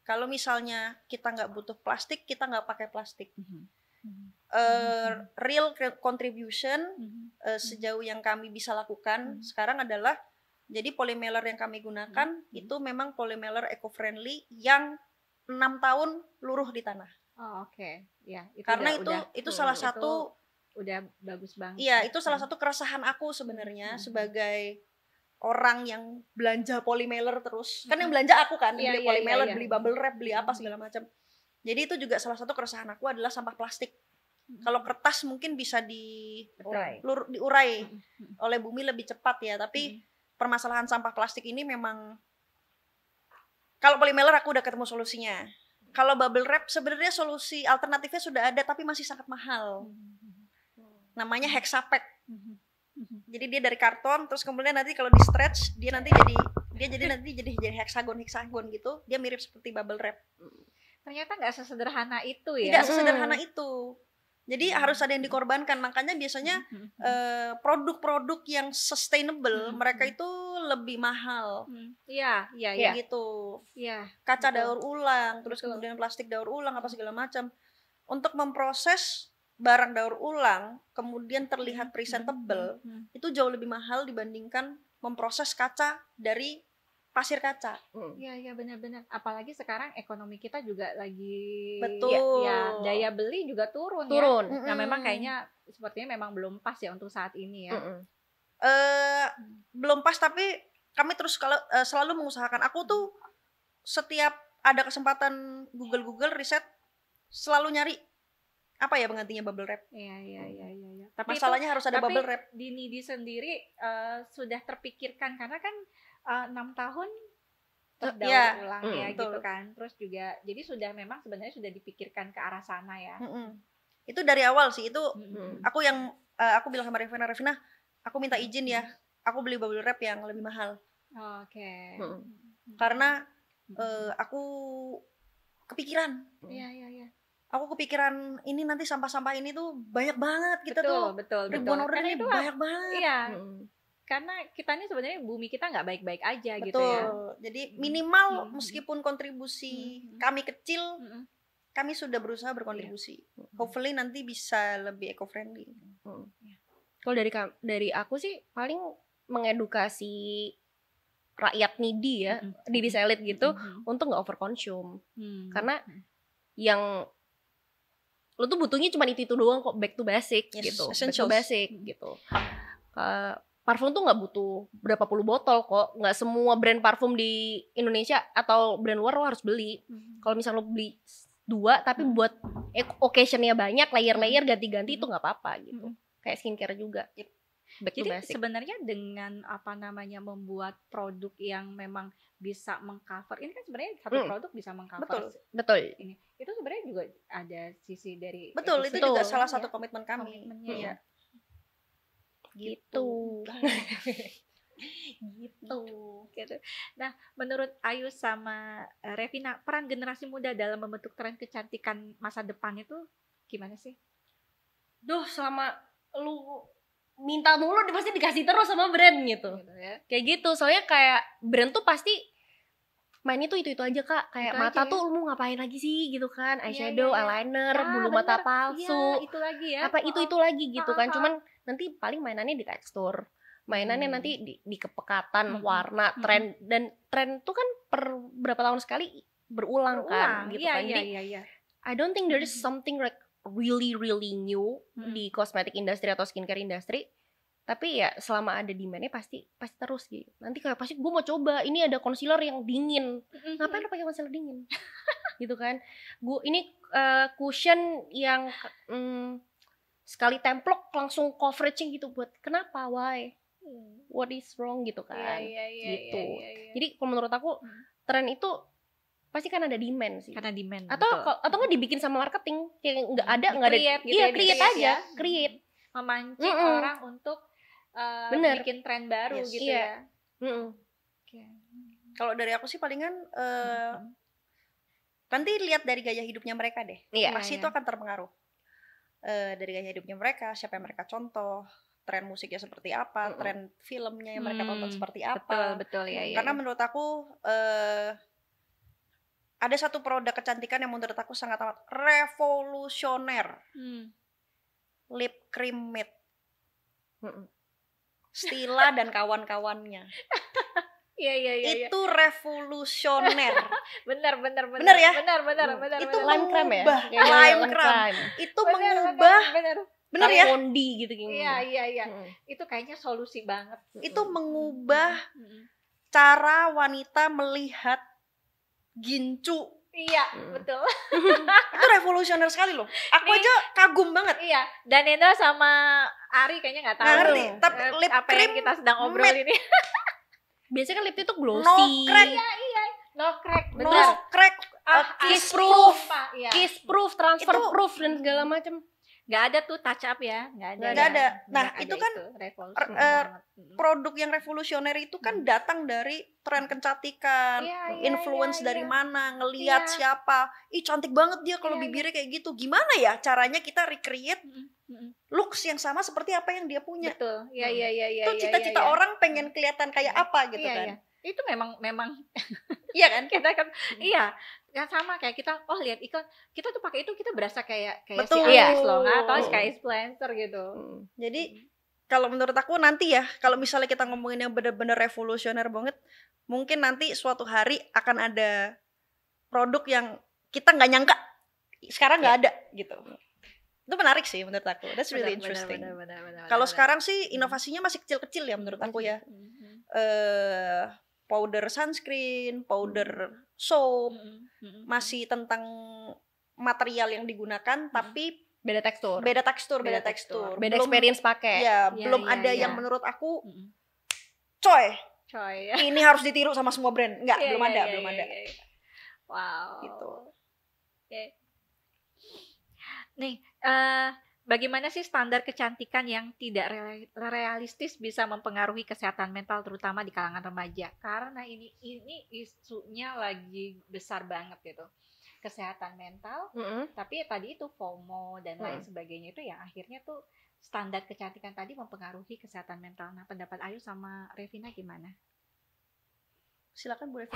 Kalau misalnya kita nggak butuh plastik, kita nggak pakai plastik. Real contribution sejauh yang kami bisa lakukan sekarang adalah jadi polymer yang kami gunakan itu memang polymer eco-friendly yang 6 tahun luruh di tanah. Oke. Ya, Karena itu salah satu udah bagus banget. Iya, itu salah satu keresahan aku sebenarnya sebagai orang yang belanja polymer terus. Kan yang belanja aku kan, beli polymer, beli bubble wrap, beli apa segala macam. Jadi itu juga salah satu keresahan aku adalah sampah plastik. Kalau kertas mungkin bisa diurai oleh bumi lebih cepat ya, tapi permasalahan sampah plastik ini memang kalau polymer aku udah ketemu solusinya. Kalau bubble wrap sebenarnya solusi alternatifnya sudah ada tapi masih sangat mahal. Namanya hexapack. Jadi dia dari karton terus kemudian nanti kalau di stretch dia jadi hexagon gitu. Dia mirip seperti bubble wrap. Ternyata nggak sesederhana itu ya. Tidak sesederhana itu. Jadi harus ada yang dikorbankan. Makanya biasanya produk-produk yang sustainable mereka itu lebih mahal. Iya. Gitu. Iya. Kaca daur ulang, terus kemudian plastik daur ulang apa segala macam. Untuk memproses barang daur ulang kemudian terlihat presentable itu jauh lebih mahal dibandingkan memproses kaca dari pasir kaca. Iya benar-benar. Apalagi sekarang ekonomi kita juga lagi betul. Ya, daya beli juga turun. Nah memang kayaknya sepertinya memang belum pas ya untuk saat ini ya. Belum pas, tapi kami terus selalu mengusahakan. Aku tuh setiap ada kesempatan Google riset selalu nyari apa ya penggantinya bubble wrap. Iya. Tapi masalahnya harus ada bubble wrap. Di Nidi sendiri sudah terpikirkan karena kan 6 tahun terdaur ulang ya gitu kan. Terus juga jadi sudah memang sebenarnya sudah dipikirkan ke arah sana ya. Itu dari awal sih itu aku bilang sama Revina, aku minta izin ya. Aku beli bubble wrap yang lebih mahal. Oke. Karena aku kepikiran. Iya. Aku kepikiran ini nanti sampah-sampah ini tuh banyak banget kita betul. Ribuan order ini banyak banget. Iya. Karena kita ini sebenarnya bumi kita nggak baik-baik aja. Betul. Gitu ya. Jadi minimal meskipun kontribusi kami kecil, kami sudah berusaha berkontribusi. Hopefully nanti bisa lebih eco-friendly. Kalau dari aku sih paling mengedukasi rakyat needy ya, needy sellit gitu untuk nggak overconsume. Karena yang lo tuh butuhnya cuma itu doang kok, back to basic gitu. Back to basic gitu. Parfum tuh nggak butuh berapa puluh botol kok. Nggak semua brand parfum di Indonesia atau brand luar lo harus beli. Kalau misalnya lo beli 2 tapi buat occasionnya banyak, layer-layer ganti-ganti itu nggak apa-apa gitu. Kayak skincare juga. Back to jadi basic. sebenarnya dengan membuat produk yang memang bisa mengcover, ini kan sebenarnya satu produk bisa mengcover. Betul. Ini itu sebenarnya juga ada sisi dari itu juga salah satu komitmen kami. Iya. Gitu. gitu. Nah, menurut Ayu sama Revina, peran generasi muda dalam membentuk tren kecantikan masa depan itu gimana sih? Selama lu minta mulu pasti dikasih terus sama brand gitu. Kayak gitu, soalnya kayak brand tuh pasti main itu aja Kak, kayak itu mata aja, tuh lu mau ngapain lagi sih gitu kan, Iya, eyeshadow, iya. eyeliner, Ya, bulu mata palsu, itu lagi ya. apa itu lagi gitu kan. Cuman nanti paling mainannya di tekstur, mainannya nanti di kepekatan, warna, tren, dan tren tuh kan per berapa tahun sekali berulang kan gitu kan. Jadi Iya. I don't think there is something like really new di cosmetic industry atau skincare industry. Tapi ya selama ada demand-nya pasti terus gitu. Nanti kayak pasti gue mau coba, ini ada concealer yang dingin. Ngapain lo pakai concealer dingin? Gitu kan. Gue ini cushion yang sekali templok langsung coveraging gitu, buat kenapa? Why? What is wrong gitu kan. Gitu. Jadi kalau menurut aku tren itu pasti kan ada demand sih. Karena demand. Atau nggak dibikin sama marketing, kayak nggak ada Gitu iya ya, create aja, create. Memancing orang untuk Bener. bikin tren baru Yes. gitu Iya. ya. Kalau dari aku sih palingan nanti lihat dari gaya hidupnya mereka deh. Iya. Pasti itu akan terpengaruh. Dari gaya hidupnya mereka, siapa yang mereka contoh, tren musiknya seperti apa, tren filmnya yang mereka tonton seperti apa. Betul ya. Karena menurut aku ada satu produk kecantikan yang menurut aku sangat amat revolusioner. Lip cream matte. Stila dan kawan-kawannya. Iya. Itu revolusioner. Benar ya? Benar. Itu Lime cream ya? mengubah Kayak lime lime cream. cream. Itu mengubah bener ya? Kondi gitu gini. Iya. Itu kayaknya solusi banget. Itu mengubah cara wanita melihat gincu. Iya, betul. Itu revolusioner sekali loh. Aku aja kagum banget. Iya, dan Endra sama Ari kayaknya nggak tahu. Nggak ngerti, tapi lip apa cream yang kita sedang obrol ini. Biasanya kan lip itu No glossy. crack, No crack, no benar. crack, kiss proof, Iya. kiss proof, transfer Itu- proof dan segala macam. Nggak ada tuh touch up ya, nggak ada. Nggak ada. Nah, Nggak itu ada kan revolusi banget. produk yang revolusioner itu kan datang dari tren kecantikan, Iya, influence iya. dari mana, ngelihat Iya. siapa, ih cantik banget dia kalau Iya, bibirnya kayak gitu. Gimana ya caranya kita recreate Mm-mm. looks yang sama seperti apa yang dia punya? Betul, iya. Itu cita-cita orang pengen kelihatan kayak apa gitu Iya, kan? iya. Itu memang Iya kan? kita kan iya kan sama kayak kita lihat iklan kita tuh pakai itu kita berasa kayak Betul. si artis loh atau kayak influencer gitu. Jadi kalau menurut aku nanti ya, kalau misalnya kita ngomongin yang bener-bener revolusioner banget, mungkin nanti suatu hari akan ada produk yang kita nggak nyangka sekarang nggak ada gitu. Itu menarik sih menurut aku. That's really interesting. Kalau sekarang sih inovasinya masih kecil-kecil ya menurut aku ya. Powder sunscreen, powder soap, masih tentang material yang digunakan tapi Beda tekstur. beda tekstur. Beda Belum- experience pakai. Ya, Iya, belum iya, ada iya. yang menurut aku coy, Coy. ini harus ditiru sama semua brand. Enggak, Iya, belum iya, ada, iya, belum iya, ada. iya. Wow. Gitu. Oke. Nih, bagaimana sih standar kecantikan yang tidak realistis bisa mempengaruhi kesehatan mental terutama di kalangan remaja? Karena ini isunya lagi besar banget gitu. Kesehatan mental, tapi tadi itu FOMO dan lain sebagainya itu ya akhirnya tuh standar kecantikan tadi mempengaruhi kesehatan mental. Nah, pendapat Ayu sama Revina gimana? Silakan Bu Revi.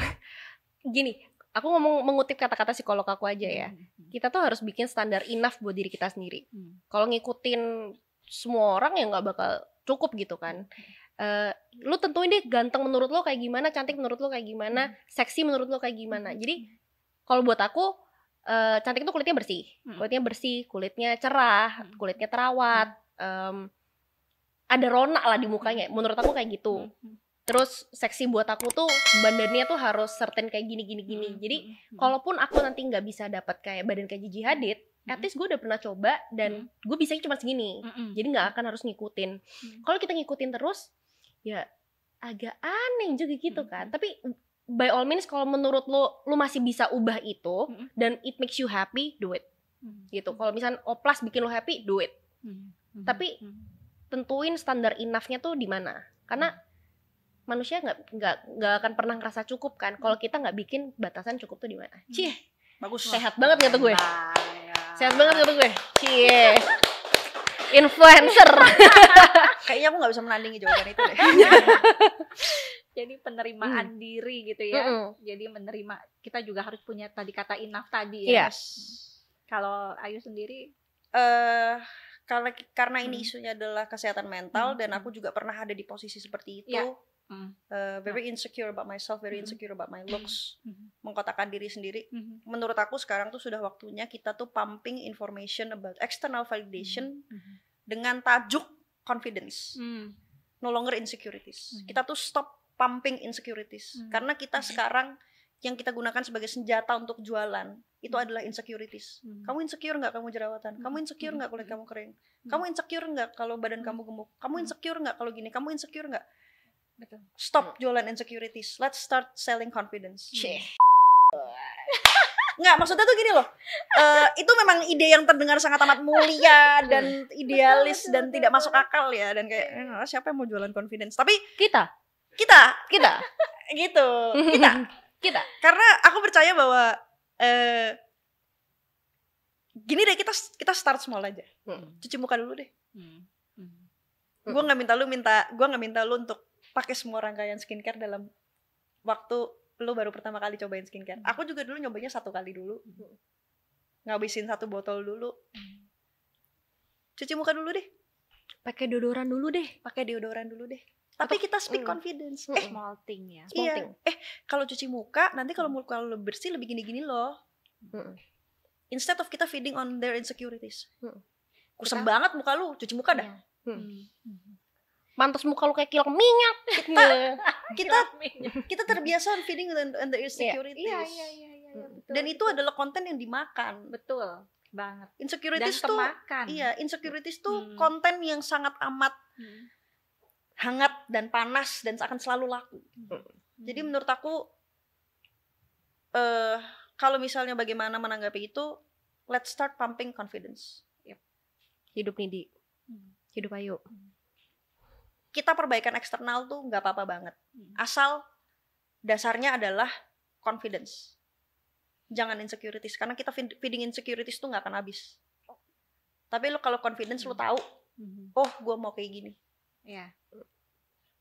Gini, aku mengutip kata-kata psikolog aku aja ya. Kita tuh harus bikin standar enough buat diri kita sendiri. Kalau ngikutin semua orang ya nggak bakal cukup gitu kan. Lu tentuin deh ganteng menurut lo kayak gimana, cantik menurut lo kayak gimana, seksi menurut lo kayak gimana. Jadi kalau buat aku cantik itu kulitnya bersih, kulitnya cerah, kulitnya terawat, ada ronak lah di mukanya. Menurut aku kayak gitu. Terus seksi buat aku tuh badannya tuh harus certain kayak gini. Jadi kalaupun aku nanti nggak bisa dapat kayak badan kayak Gigi Hadid, at least gue udah pernah coba dan gue bisanya cuma segini. Jadi nggak akan harus ngikutin. Kalau kita ngikutin terus, ya agak aneh juga gitu kan. Tapi by all means kalau menurut lo masih bisa ubah itu dan it makes you happy, do it. Gitu. Kalau misalnya oplas bikin lo happy, do it. Tapi tentuin standar enough-nya tuh di mana. Karena manusia nggak akan pernah ngerasa cukup kan kalau kita nggak bikin batasan cukup tuh di mana. Cie, Bagus. sehat banget gitu gue. Ya. Sehat banget gitu gue. Cie. Influencer. Kayaknya aku nggak bisa menandingi jawaban itu deh. Jadi penerimaan diri gitu ya. Jadi menerima, kita juga harus punya tadi kata enough tadi ya. Yes. Kalau Ayu sendiri? Karena ini isunya adalah kesehatan mental dan aku juga pernah ada di posisi seperti itu. Very insecure about myself, very insecure about my looks, mengkotakkan diri sendiri. Menurut aku sekarang tuh sudah waktunya kita tuh pumping information about external validation dengan tajuk confidence, no longer insecurities. Kita tuh stop pumping insecurities karena kita sekarang yang kita gunakan sebagai senjata untuk jualan itu adalah insecurities. Kamu insecure nggak kamu jerawatan? Kamu insecure nggak kulit kamu kering? Kamu insecure nggak kalau badan kamu gemuk? Kamu insecure nggak kalau gini? Kamu insecure nggak? Betul. Stop jualan insecurities. Let's start selling confidence. Nggak, maksudnya tuh gini loh. Itu memang ide yang terdengar sangat amat mulia dan idealis dan tidak masuk akal ya. Dan kayak siapa yang mau jualan confidence? Tapi Kita. gitu. Kita. Karena aku percaya bahwa gini deh, kita start small aja. Cuci muka dulu deh. Gue nggak minta lu untuk pakai semua rangkaian skincare dalam waktu lu baru pertama kali cobain skincare. Aku juga dulu nyobanya 1 kali dulu, ngabisin 1 botol dulu. Cuci muka dulu deh, Pakai deodoran dulu deh. Tapi kita speak confidence. Small thing ya. Iya. Kalau cuci muka nanti kalau muka lu bersih lebih gini-gini loh. Instead of kita feeding on their insecurities. Kusem banget muka lu, cuci muka dah. Mantas muka lu kayak kilang minyak. Kita terbiasa feeding on the insecurities. Iya. Dan itu adalah konten yang dimakan. Betul banget. Insecurities dan tuh kemakan. Iya, insecurities tuh konten yang sangat amat hangat dan panas dan akan selalu laku. Jadi menurut aku kalau misalnya bagaimana menanggapi itu, let's start pumping confidence. Hidup Nidi. Hidup Ayu. Kita perbaikan eksternal tuh nggak apa-apa banget. Asal dasarnya adalah confidence. Jangan insecurities, karena kita feeding insecurities tuh nggak akan habis. Tapi lo kalau confidence lo tahu, oh gue mau kayak gini.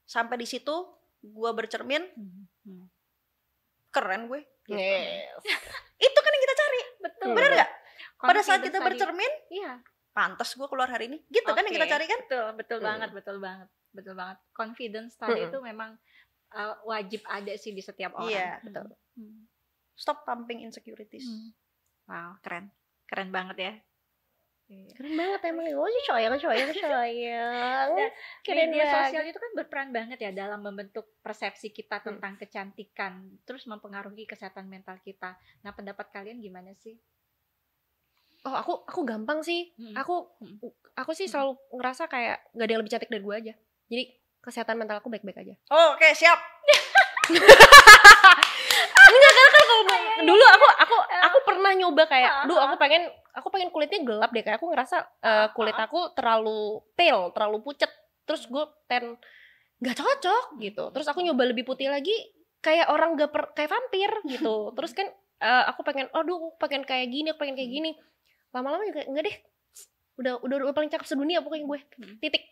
Sampai di situ gue bercermin, keren gue. Gitu. Itu kan yang kita cari. Betul. Benar nggak? Pada saat kita bercermin, pantas gue keluar hari ini. Gitu kan yang kita cari kan? Betul banget. Confidence tadi itu memang wajib ada sih di setiap orang. Iya, betul. Stop pumping insecurities. Wow, keren banget ya. Keren banget emang. Oh sih sayang. Media sosial itu kan berperan banget ya dalam membentuk persepsi kita tentang kecantikan, terus mempengaruhi kesehatan mental kita. Nah, pendapat kalian gimana sih? Oh, aku gampang sih. Aku sih selalu ngerasa kayak gak ada yang lebih cantik dari gue aja. Jadi kesehatan mental aku baik-baik aja. Oh, oke, siap. Enggak, karena kan kalau dulu aku pernah nyoba kayak, aku pengen kulitnya gelap deh, kayak aku ngerasa kulit aku terlalu pale, terlalu pucet. Terus gue nggak cocok gitu. Terus aku nyoba lebih putih lagi, kayak orang kayak vampir gitu. Terus kan aku pengen kayak gini. Lama-lama juga enggak deh. Udah paling cakep sedunia pokoknya gue. Titik.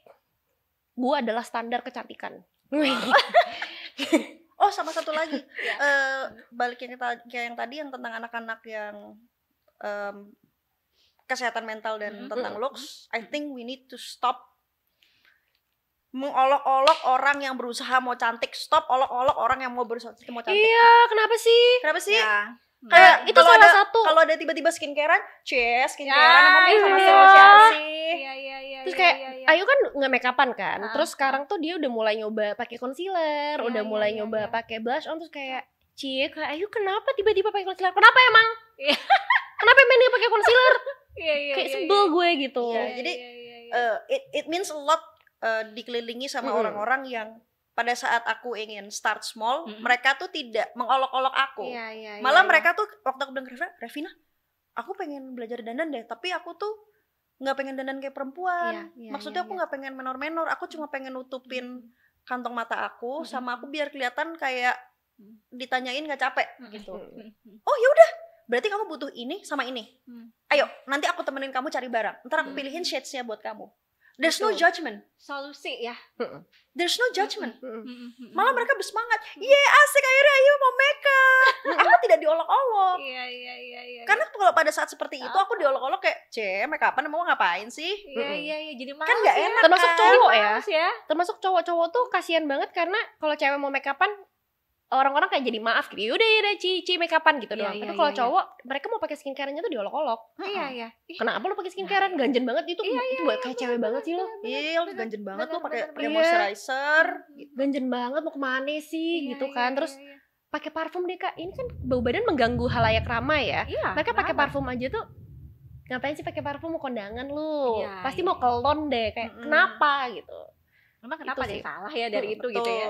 Gue adalah standar kecantikan. Oh, sama satu lagi. Balik yang tadi yang tentang anak-anak yang kesehatan mental dan tentang looks. I think we need to stop mengolok-olok orang yang berusaha mau cantik. Stop olok-olok orang yang mau berusaha mau cantik. Iya, kenapa sih? Ya. Kayak itu salah satu. Kalau ada tiba-tiba skincarean, skincare sama siapa sih? Iya. Terus kayak Ayu kan nggak make upan kan. Terus sekarang tuh dia udah mulai nyoba pakai concealer, udah mulai nyoba pakai blush on. Terus kayak Ayu kenapa tiba-tiba pakai concealer? Kenapa emang? Kenapa emang dia pakai concealer? Kayak sebel gue gitu. Jadi it means a lot dikelilingi sama orang-orang yang pada saat aku ingin start small, mereka tuh tidak mengolok-olok aku. Malah mereka tuh waktu aku bilang ke Revina, aku pengen belajar dandan deh, tapi aku tuh nggak pengen dandan kayak perempuan. Maksudnya aku nggak pengen menor-menor, aku cuma pengen nutupin kantong mata aku, sama aku biar kelihatan kayak ditanyain nggak capek gitu. Oh yaudah, berarti kamu butuh ini sama ini. Ayo, nanti aku temenin kamu cari barang. Ntar aku pilihin shades-nya buat kamu. There's no Betul. judgment. Solusi ya. There's no judgment. Mm-mm. Malah mereka bersemangat. Asik akhirnya ayo mau makeup. Aku tidak diolok-olok. Iya. Karena kalau pada saat seperti itu aku diolok-olok kayak, makeupan mau ngapain sih? Iya, jadi malas Kan nggak ya. enak. Termasuk kan? cowok ya. Malas ya. Termasuk cowok-cowok tuh kasihan banget karena kalau cewek mau make upan orang-orang kayak jadi maaf gitu. Yaudah Cici make upan gitu Iya, doang. iya, Tapi kalau iya. cowok mereka mau pakai skincare-nya tuh diolok-olok. Iya. Ih, Kenapa lo pakai skincare-an? Ganjen banget itu. Itu buat kayak cewek banget sih lo. Iya, lu ganjen banget bener, tuh pakai bener, pakai bener. moisturizer. Ganjen banget mau kemana sih Iya, gitu kan. iya, Terus iya. pakai parfum deh Kak. Ini kan bau badan mengganggu halayak ramai ya. Iya, Mereka pakai kenapa? parfum aja tuh ngapain sih pakai parfum, mau kondangan lu. Iya, Pasti iya, mau iya. kelon deh kayak kenapa gitu. Memang kenapa Itu ada sih. yang salah ya dari itu gitu ya.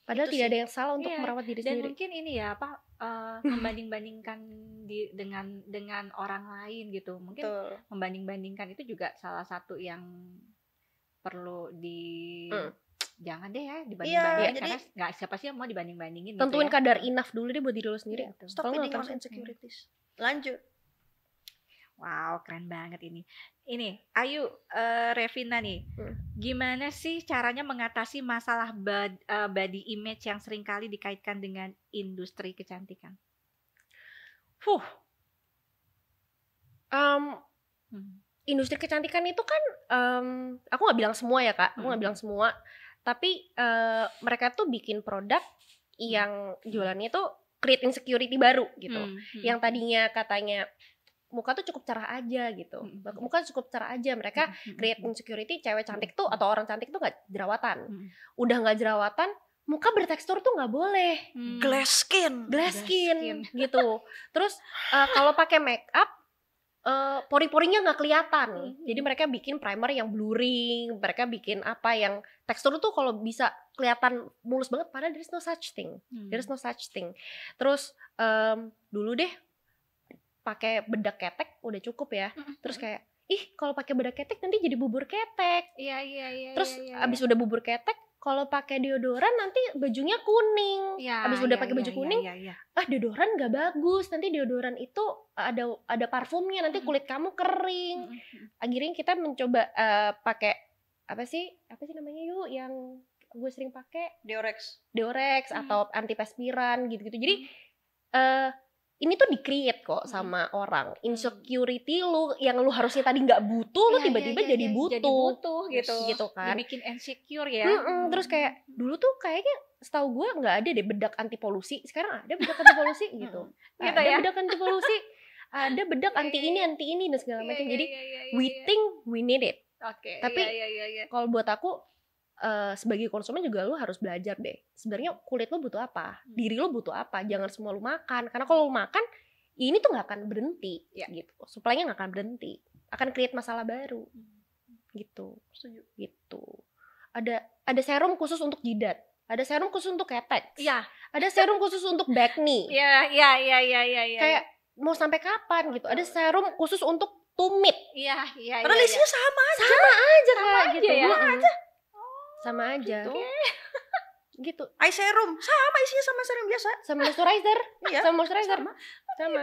Padahal Itu tidak sih. ada yang salah untuk Iya, merawat diri Dan sendiri. mungkin ini ya membanding-bandingkan dengan orang lain gitu. Mungkin Betul. membanding-bandingkan itu juga salah satu yang perlu jangan deh ya dibanding-bandingin, Iya, karena nggak siapa sih yang mau dibanding-bandingin Tentuin gitu ya. kadar enough dulu deh buat diri lo sendiri. Iya, betul. Stop Kalau nggak feeding on langsung- insecurities. Lanjut. Wow, keren banget ini. Ini, Ayu, Revina nih, gimana sih caranya mengatasi masalah body image yang seringkali dikaitkan dengan industri kecantikan? Industri kecantikan itu kan aku nggak bilang semua ya Kak, aku nggak bilang semua, tapi mereka tuh bikin produk yang jualannya tuh create insecurity baru gitu. Yang tadinya katanya muka tuh cukup cerah aja gitu, muka cukup cerah aja, mereka create insecurity cewek cantik tuh atau orang cantik tuh nggak jerawatan. Udah nggak jerawatan, muka bertekstur tuh nggak boleh, Glass skin. glass skin gitu. Terus kalau pakai make up pori-porinya nggak kelihatan. Jadi mereka bikin primer yang blurring, mereka bikin apa yang tekstur tuh kalau bisa kelihatan mulus banget, padahal there is no such thing. There is no such thing. Terus dulu deh pakai bedak ketek udah cukup ya. Terus kayak kalau pakai bedak ketek nanti jadi bubur ketek. Iya. Terus abis udah bubur ketek, kalau pakai deodoran nanti bajunya kuning. Abis udah pakai baju kuning, deodoran nggak bagus. Nanti deodoran itu ada parfumnya, nanti kulit kamu kering. Akhirnya kita mencoba pakai apa sih namanya yuk yang gue sering pakai Diorex atau antiperspiran gitu-gitu. Jadi ini tuh di-create kok sama orang. Insecurity lu yang lu harusnya tadi nggak butuh, lu tiba-tiba jadi butuh gitu kan. Dibikin insecure ya. Terus kayak dulu tuh kayaknya setahu gue nggak ada deh bedak anti polusi. Sekarang ada bedak anti polusi gitu. Gitu Ada ya? bedak anti polusi, ada bedak anti ini dan segala macam. Jadi we think we need it. Oke. Tapi iya. kalau buat aku sebagai konsumen juga lu harus belajar deh. Sebenarnya kulit lu butuh apa, diri lu butuh apa. Jangan semua lu makan. Karena kalau lu makan, ini tuh nggak akan berhenti, gitu. Supply-nya nggak akan berhenti, akan create masalah baru, gitu. Setuju. Gitu. Ada serum khusus untuk jidat, ada serum khusus untuk ketek, Iya. ada serum khusus untuk back knee. Iya. Kayak mau sampai kapan gitu? Ada serum khusus untuk tumit. Iya. Padahal isinya sama aja. Kak, gitu. ya? Sama aja. Gitu. Eye serum sama isinya sama serum biasa. Sama moisturizer. Iya. Sama moisturizer. Sama.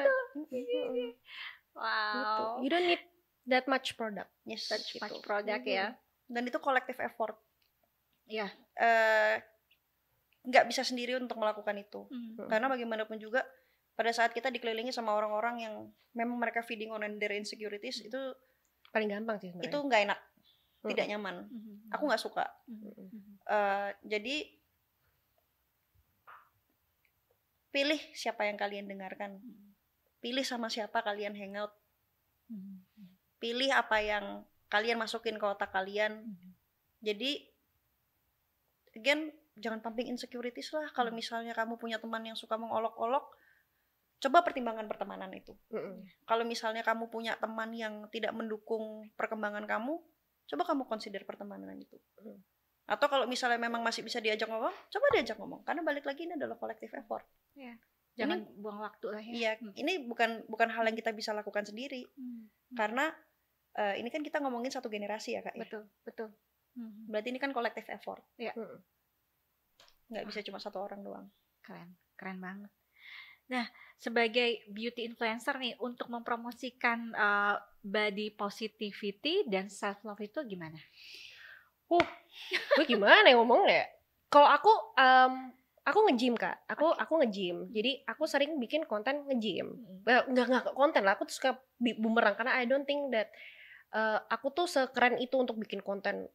Wow. You don't need that much product. Yes. Such gitu. much product ya. Dan itu collective effort. Iya. Nggak bisa sendiri untuk melakukan itu. Karena bagaimanapun juga pada saat kita dikelilingi sama orang-orang yang memang mereka feeding on their insecurities, itu Paling gampang sih sebenarnya. itu nggak enak, tidak nyaman. Aku nggak suka. Jadi pilih siapa yang kalian dengarkan, pilih sama siapa kalian hangout, pilih apa yang kalian masukin ke otak kalian. Jadi again, jangan pumping insecurities lah. Kalau misalnya kamu punya teman yang suka mengolok-olok, coba pertimbangkan pertemanan itu. Kalau misalnya kamu punya teman yang tidak mendukung perkembangan kamu, coba kamu consider pertemanan itu. Atau kalau misalnya memang masih bisa diajak ngomong, coba diajak ngomong. Karena balik lagi ini adalah collective effort. Jangan buang waktu lah ya. Iya, ini bukan hal yang kita bisa lakukan sendiri. Karena ini kan kita ngomongin satu generasi ya Kak. Betul. Berarti ini kan collective effort. Iya. Nggak bisa cuma satu orang doang. Keren banget. Nah, sebagai beauty influencer nih, untuk mempromosikan body positivity dan self love itu gimana? Gue gimana ya ngomongnya? Kalau aku nge-gym Kak. Aku nge-gym. Jadi aku sering bikin konten nge-gym. Enggak konten lah. Aku tuh suka bumerang karena I don't think that aku tuh sekeren itu untuk bikin konten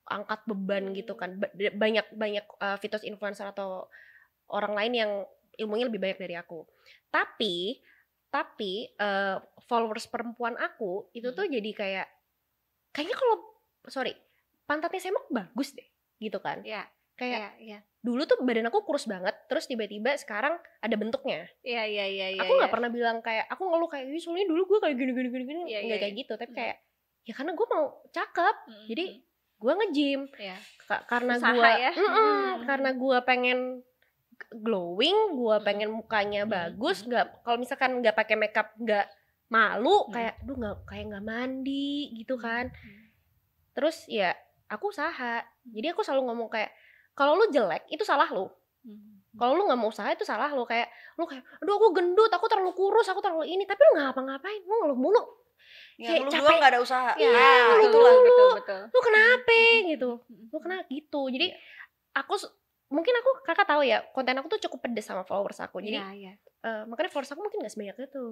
angkat beban gitu kan. Banyak fitness influencer atau orang lain yang ilmunya lebih banyak dari aku. Tapi followers perempuan aku itu tuh jadi kayaknya kalau pantatnya Semok bagus deh gitu kan. Iya. Kayak dulu tuh badan aku kurus banget, terus tiba-tiba sekarang ada bentuknya. Iya. Aku nggak pernah bilang kayak aku ngeluh kayak soalnya dulu gue kayak gini nggak kayak gitu. Tapi kayak ya karena gue mau cakep, jadi gue nge-gym. Karena gue karena gue pengen glowing, gue pengen mukanya bagus. Nggak, kalau misalkan nggak pakai makeup nggak malu, kayak nggak mandi gitu kan. Terus ya aku usaha. Jadi aku selalu ngomong kayak kalau lu jelek itu salah lu. Kalau lu nggak mau usaha itu salah lu. Kayak lu kayak aduh aku gendut, aku terlalu kurus, aku terlalu ini, tapi lu nggak ngapa-ngapain, lu ngeluh mulu. Kayak lu doang nggak ada usaha. Iya, betul. Lu kenapa gitu? Lu kenapa gitu? Jadi mungkin kakak tahu ya, konten aku tuh cukup pedes sama followers aku. Jadi makanya followers aku mungkin nggak sebanyak itu.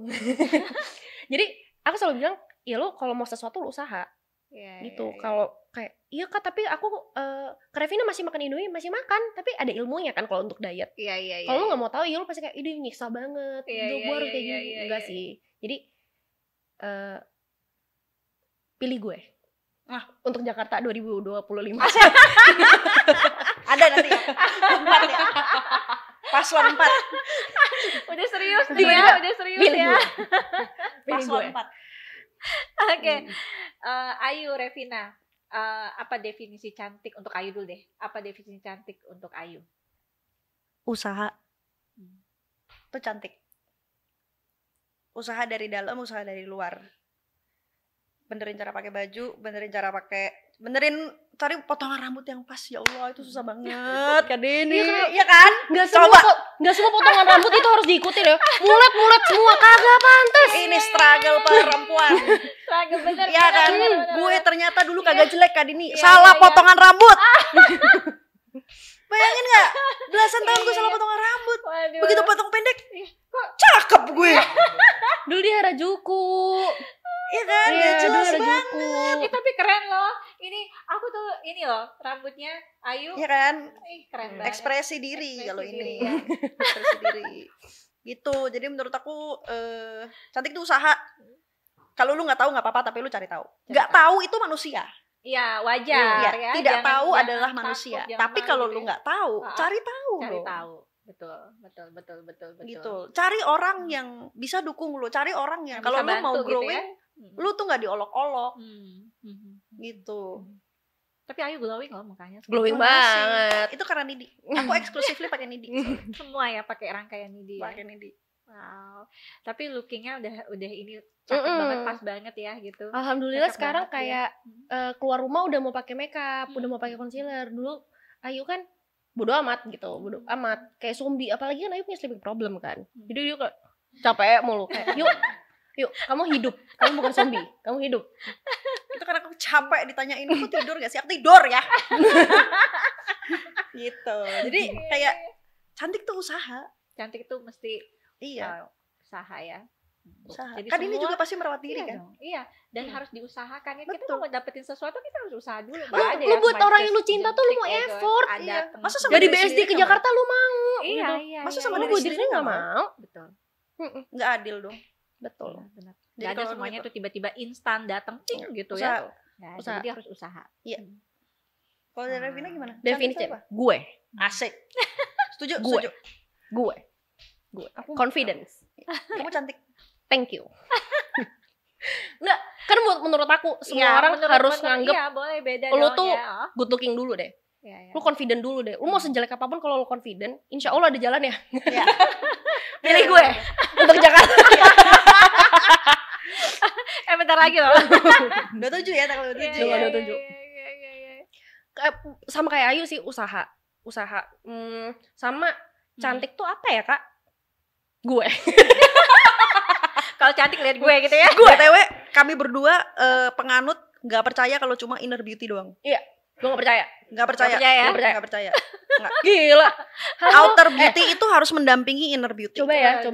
Jadi aku selalu bilang, ya lu kalau mau sesuatu lu usaha. Gitu. Kalau kayak iya Kak, tapi aku Revina masih makan Indomie, masih makan, tapi ada ilmunya kan kalau untuk diet. Kalau lu nggak mau tahu, ya lu pasti kayak ini nyiksa banget. Gue harus kayak gini. Enggak sih. Jadi pilih gue. Untuk Jakarta 2025. Ada nanti ya. 4 ya. Paslon 4. Udah serius nih ya, udah serius ya. Paslon 4. Oke. Ayu Revina, apa definisi cantik untuk Ayu dulu deh? Apa definisi cantik untuk Ayu? Usaha. Itu cantik. Usaha dari dalam, usaha dari luar. Benerin cara pakai baju, benerin cari potongan rambut yang pas. Ya Allah, itu susah banget Kak Deni. Iya kan? Nggak semua potongan rambut itu harus diikuti ya. Mulet semua kagak pantas. Ini struggle perempuan. Struggle bener. Iya kan? Gue ternyata dulu kagak jelek Kak Deni. Salah potongan rambut. Bayangin nggak? Belasan tahun gue salah potongan rambut. Begitu potong pendek, kok cakep gue. Dulu dia Harajuku. Iya kan? Dia jelas banget. Tapi keren loh. Ini aku tuh loh rambutnya Ayu. Iya kan? Keren banget. Ekspresi diri kalau ini. Ekspresi diri. Gitu. Jadi menurut aku cantik itu usaha. Kalau lu nggak tahu nggak apa-apa, tapi lu cari tahu. Nggak tahu itu manusia. Iya, wajar ya. Tidak tahu adalah manusia. Tapi kalau lu nggak tahu, cari tahu. Cari tahu. Betul. Gitu. Cari orang yang bisa dukung lu. Cari orang yang kalau lu mau growing, lu tuh nggak diolok-olok. Gitu. Tapi Ayu glowing loh mukanya. Glowing banget. Itu karena Nidi. Aku eksklusifly pakai Nidi. Semua ya pakai rangkaian Nidi. Pakai Nidi. Wow. Tapi lookingnya udah ini cakep banget, pas banget ya gitu. Alhamdulillah cakep sekarang kayak keluar rumah udah mau pakai makeup, udah mau pakai concealer. Dulu Ayu kan bodo amat gitu, bodo amat kayak zombie. Apalagi kan Ayu punya sleeping problem kan. Jadi dia kayak capek mulu kayak yuk kamu hidup, kamu bukan zombie, kamu hidup. Itu karena aku capek ditanyain aku tidur gak sih? Aku tidur ya. Gitu. Jadi kayak cantik tuh usaha. Cantik tuh mesti usaha ya. Usaha. Jadi kan ini juga pasti merawat diri kan? Iya, dan harus diusahakan ya. Kita mau dapetin sesuatu kita harus usaha dulu. Lu buat orang yang lu cinta tuh lu mau effort. Masa sama dari BSD ke Jakarta lu mau? Iya. Masa sama lu diri sendiri nggak mau? Betul. Nggak adil dong. Betul. Benar. Jadi ada semuanya tuh tiba-tiba instan datang gitu ya. Jadi harus usaha. Iya. Kalau dari Revina gimana? Definisi gue. Asik. Setuju? Gue. Confidence. Kamu cantik. Thank you. Enggak, kan menurut aku semua orang harus nganggep boleh beda lu tuh good looking dulu deh. Lu confident dulu deh. Lu mau sejelek apapun kalau lu confident, insya Allah ada jalan ya. Pilih gue untuk Jakarta. Bentar lagi loh. 27 ya, tanggal 27. Tanggal 27. Sama kayak Ayu sih, usaha. Sama cantik tuh apa ya, Kak? Gue. Kalau cantik lihat gue gitu ya. Gue TW kami berdua penganut nggak percaya kalau cuma inner beauty doang. Iya, gue nggak percaya. Nggak percaya. Nggak percaya. Nggak. Gila. Outer beauty itu harus mendampingi inner beauty. Coba ya. Aku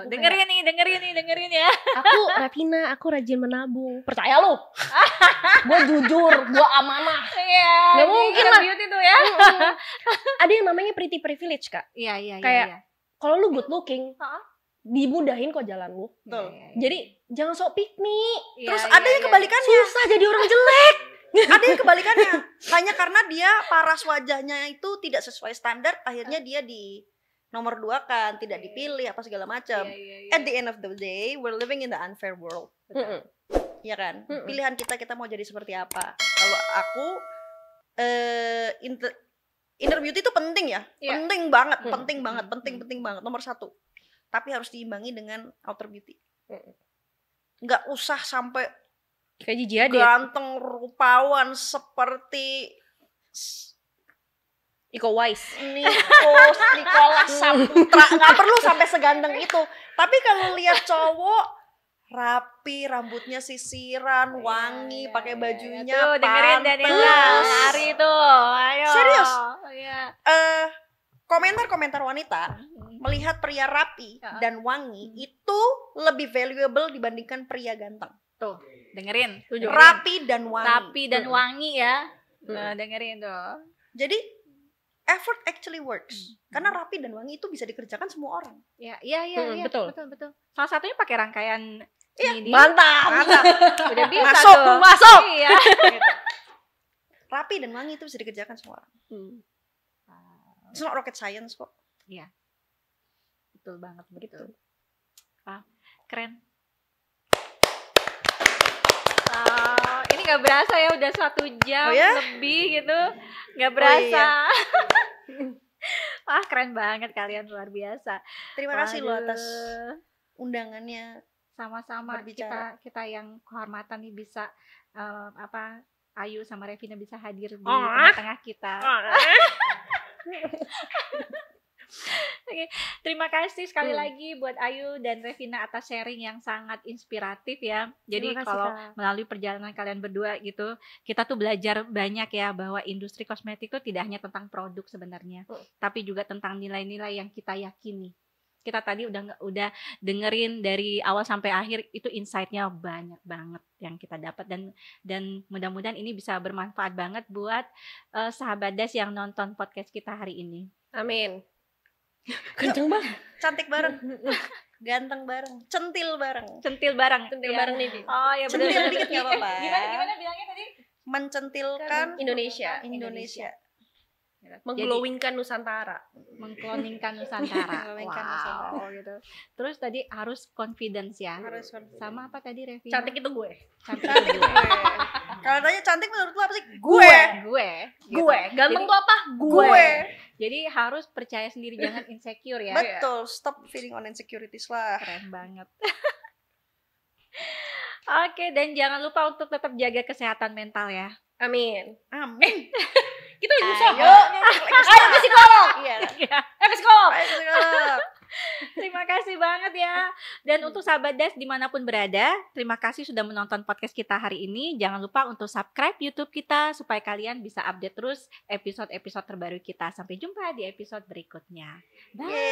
dengerin nih ya. Aku Rafina, aku rajin menabung. Percaya lu? Gue jujur, gue amanah. Iya. Nggak mungkin lah. Beauty tuh ya. Ada yang namanya pretty privilege, Kak. Iya. Kayak kalau lu good looking, dimudahin kok jalan lu. Betul. Jadi jangan sok pick me. Terus ada yang kebalikannya. Susah jadi orang jelek. Ada yang kebalikannya. Hanya karena dia paras wajahnya itu tidak sesuai standar, akhirnya dia di nomor 2 kan, tidak dipilih apa segala macam. At the end of the day, we're living in the unfair world. Iya kan? Pilihan kita mau jadi seperti apa. Kalau aku inner beauty itu penting ya. Penting banget nomor 1. Tapi harus diimbangi dengan outer beauty. Nggak usah sampai kayak Gigi Hadid, ganteng rupawan seperti Iko Uwais, Nicholas Saputra. Nggak perlu sampai seganteng itu. Tapi kalau lihat cowok rapi, rambutnya sisiran, wangi, pakai bajunya tuh, dengerin Daniela hari tuh, ayo. Serius? Iya. Komentar wanita melihat pria rapi dan wangi itu lebih valuable dibandingkan pria ganteng. Tuh, dengerin. Rapi dan wangi. Rapi dan wangi ya. Nah, dengerin tuh. Jadi effort actually works. Karena rapi dan wangi itu bisa dikerjakan semua orang. Iya. Betul. Salah satunya pakai rangkaian ini. Mantap. Udah bisa masuk. Iya. Gitu. Rapi dan wangi itu bisa dikerjakan semua orang. It's not rocket science kok. Iya. Betul banget begitu. Keren. Ini nggak berasa ya, udah 1 jam lebih gitu, nggak berasa. Wah, keren banget kalian, luar biasa. Terima kasih lo atas undangannya. Sama-sama, kita yang kehormatan nih bisa Ayu sama Revina bisa hadir di tengah-tengah kita. Oke, terima kasih sekali lagi buat Ayu dan Revina atas sharing yang sangat inspiratif ya. Jadi kalau melalui perjalanan kalian berdua gitu, kita tuh belajar banyak ya bahwa industri kosmetik itu tidak hanya tentang produk sebenarnya, tapi juga tentang nilai-nilai yang kita yakini. Kita tadi udah dengerin dari awal sampai akhir, itu insight-nya banyak banget yang kita dapat, dan mudah-mudahan ini bisa bermanfaat banget buat sahabat Das yang nonton podcast kita hari ini. Amin. Kenceng banget. Cantik bareng. Ganteng bareng. Centil bareng nih. Oh ya, benar. Centil dikit enggak apa-apa. Gimana bilangnya tadi? Mencentilkan Indonesia. Mengglowingkan Nusantara. Mengkloningkan Nusantara. Wow, gitu. Terus tadi harus confidence ya. Sama apa tadi Revina? Cantik itu gue. Cantik gue. Kalau tanya cantik menurut lo apa sih? Gue. Ganteng tuh apa? Gue. Jadi harus percaya sendiri, jangan insecure ya. Betul, stop feeling on insecurities lah. Keren banget. Oke, dan jangan lupa untuk tetap jaga kesehatan mental ya. Amin. Kita usaha. Ayo ke psikolog. Iya. Psikolog. Terima kasih banget ya. Dan untuk sahabat Das dimanapun berada, terima kasih sudah menonton podcast kita hari ini. Jangan lupa untuk subscribe YouTube kita supaya kalian bisa update terus episode-episode terbaru kita. Sampai jumpa di episode berikutnya. Bye.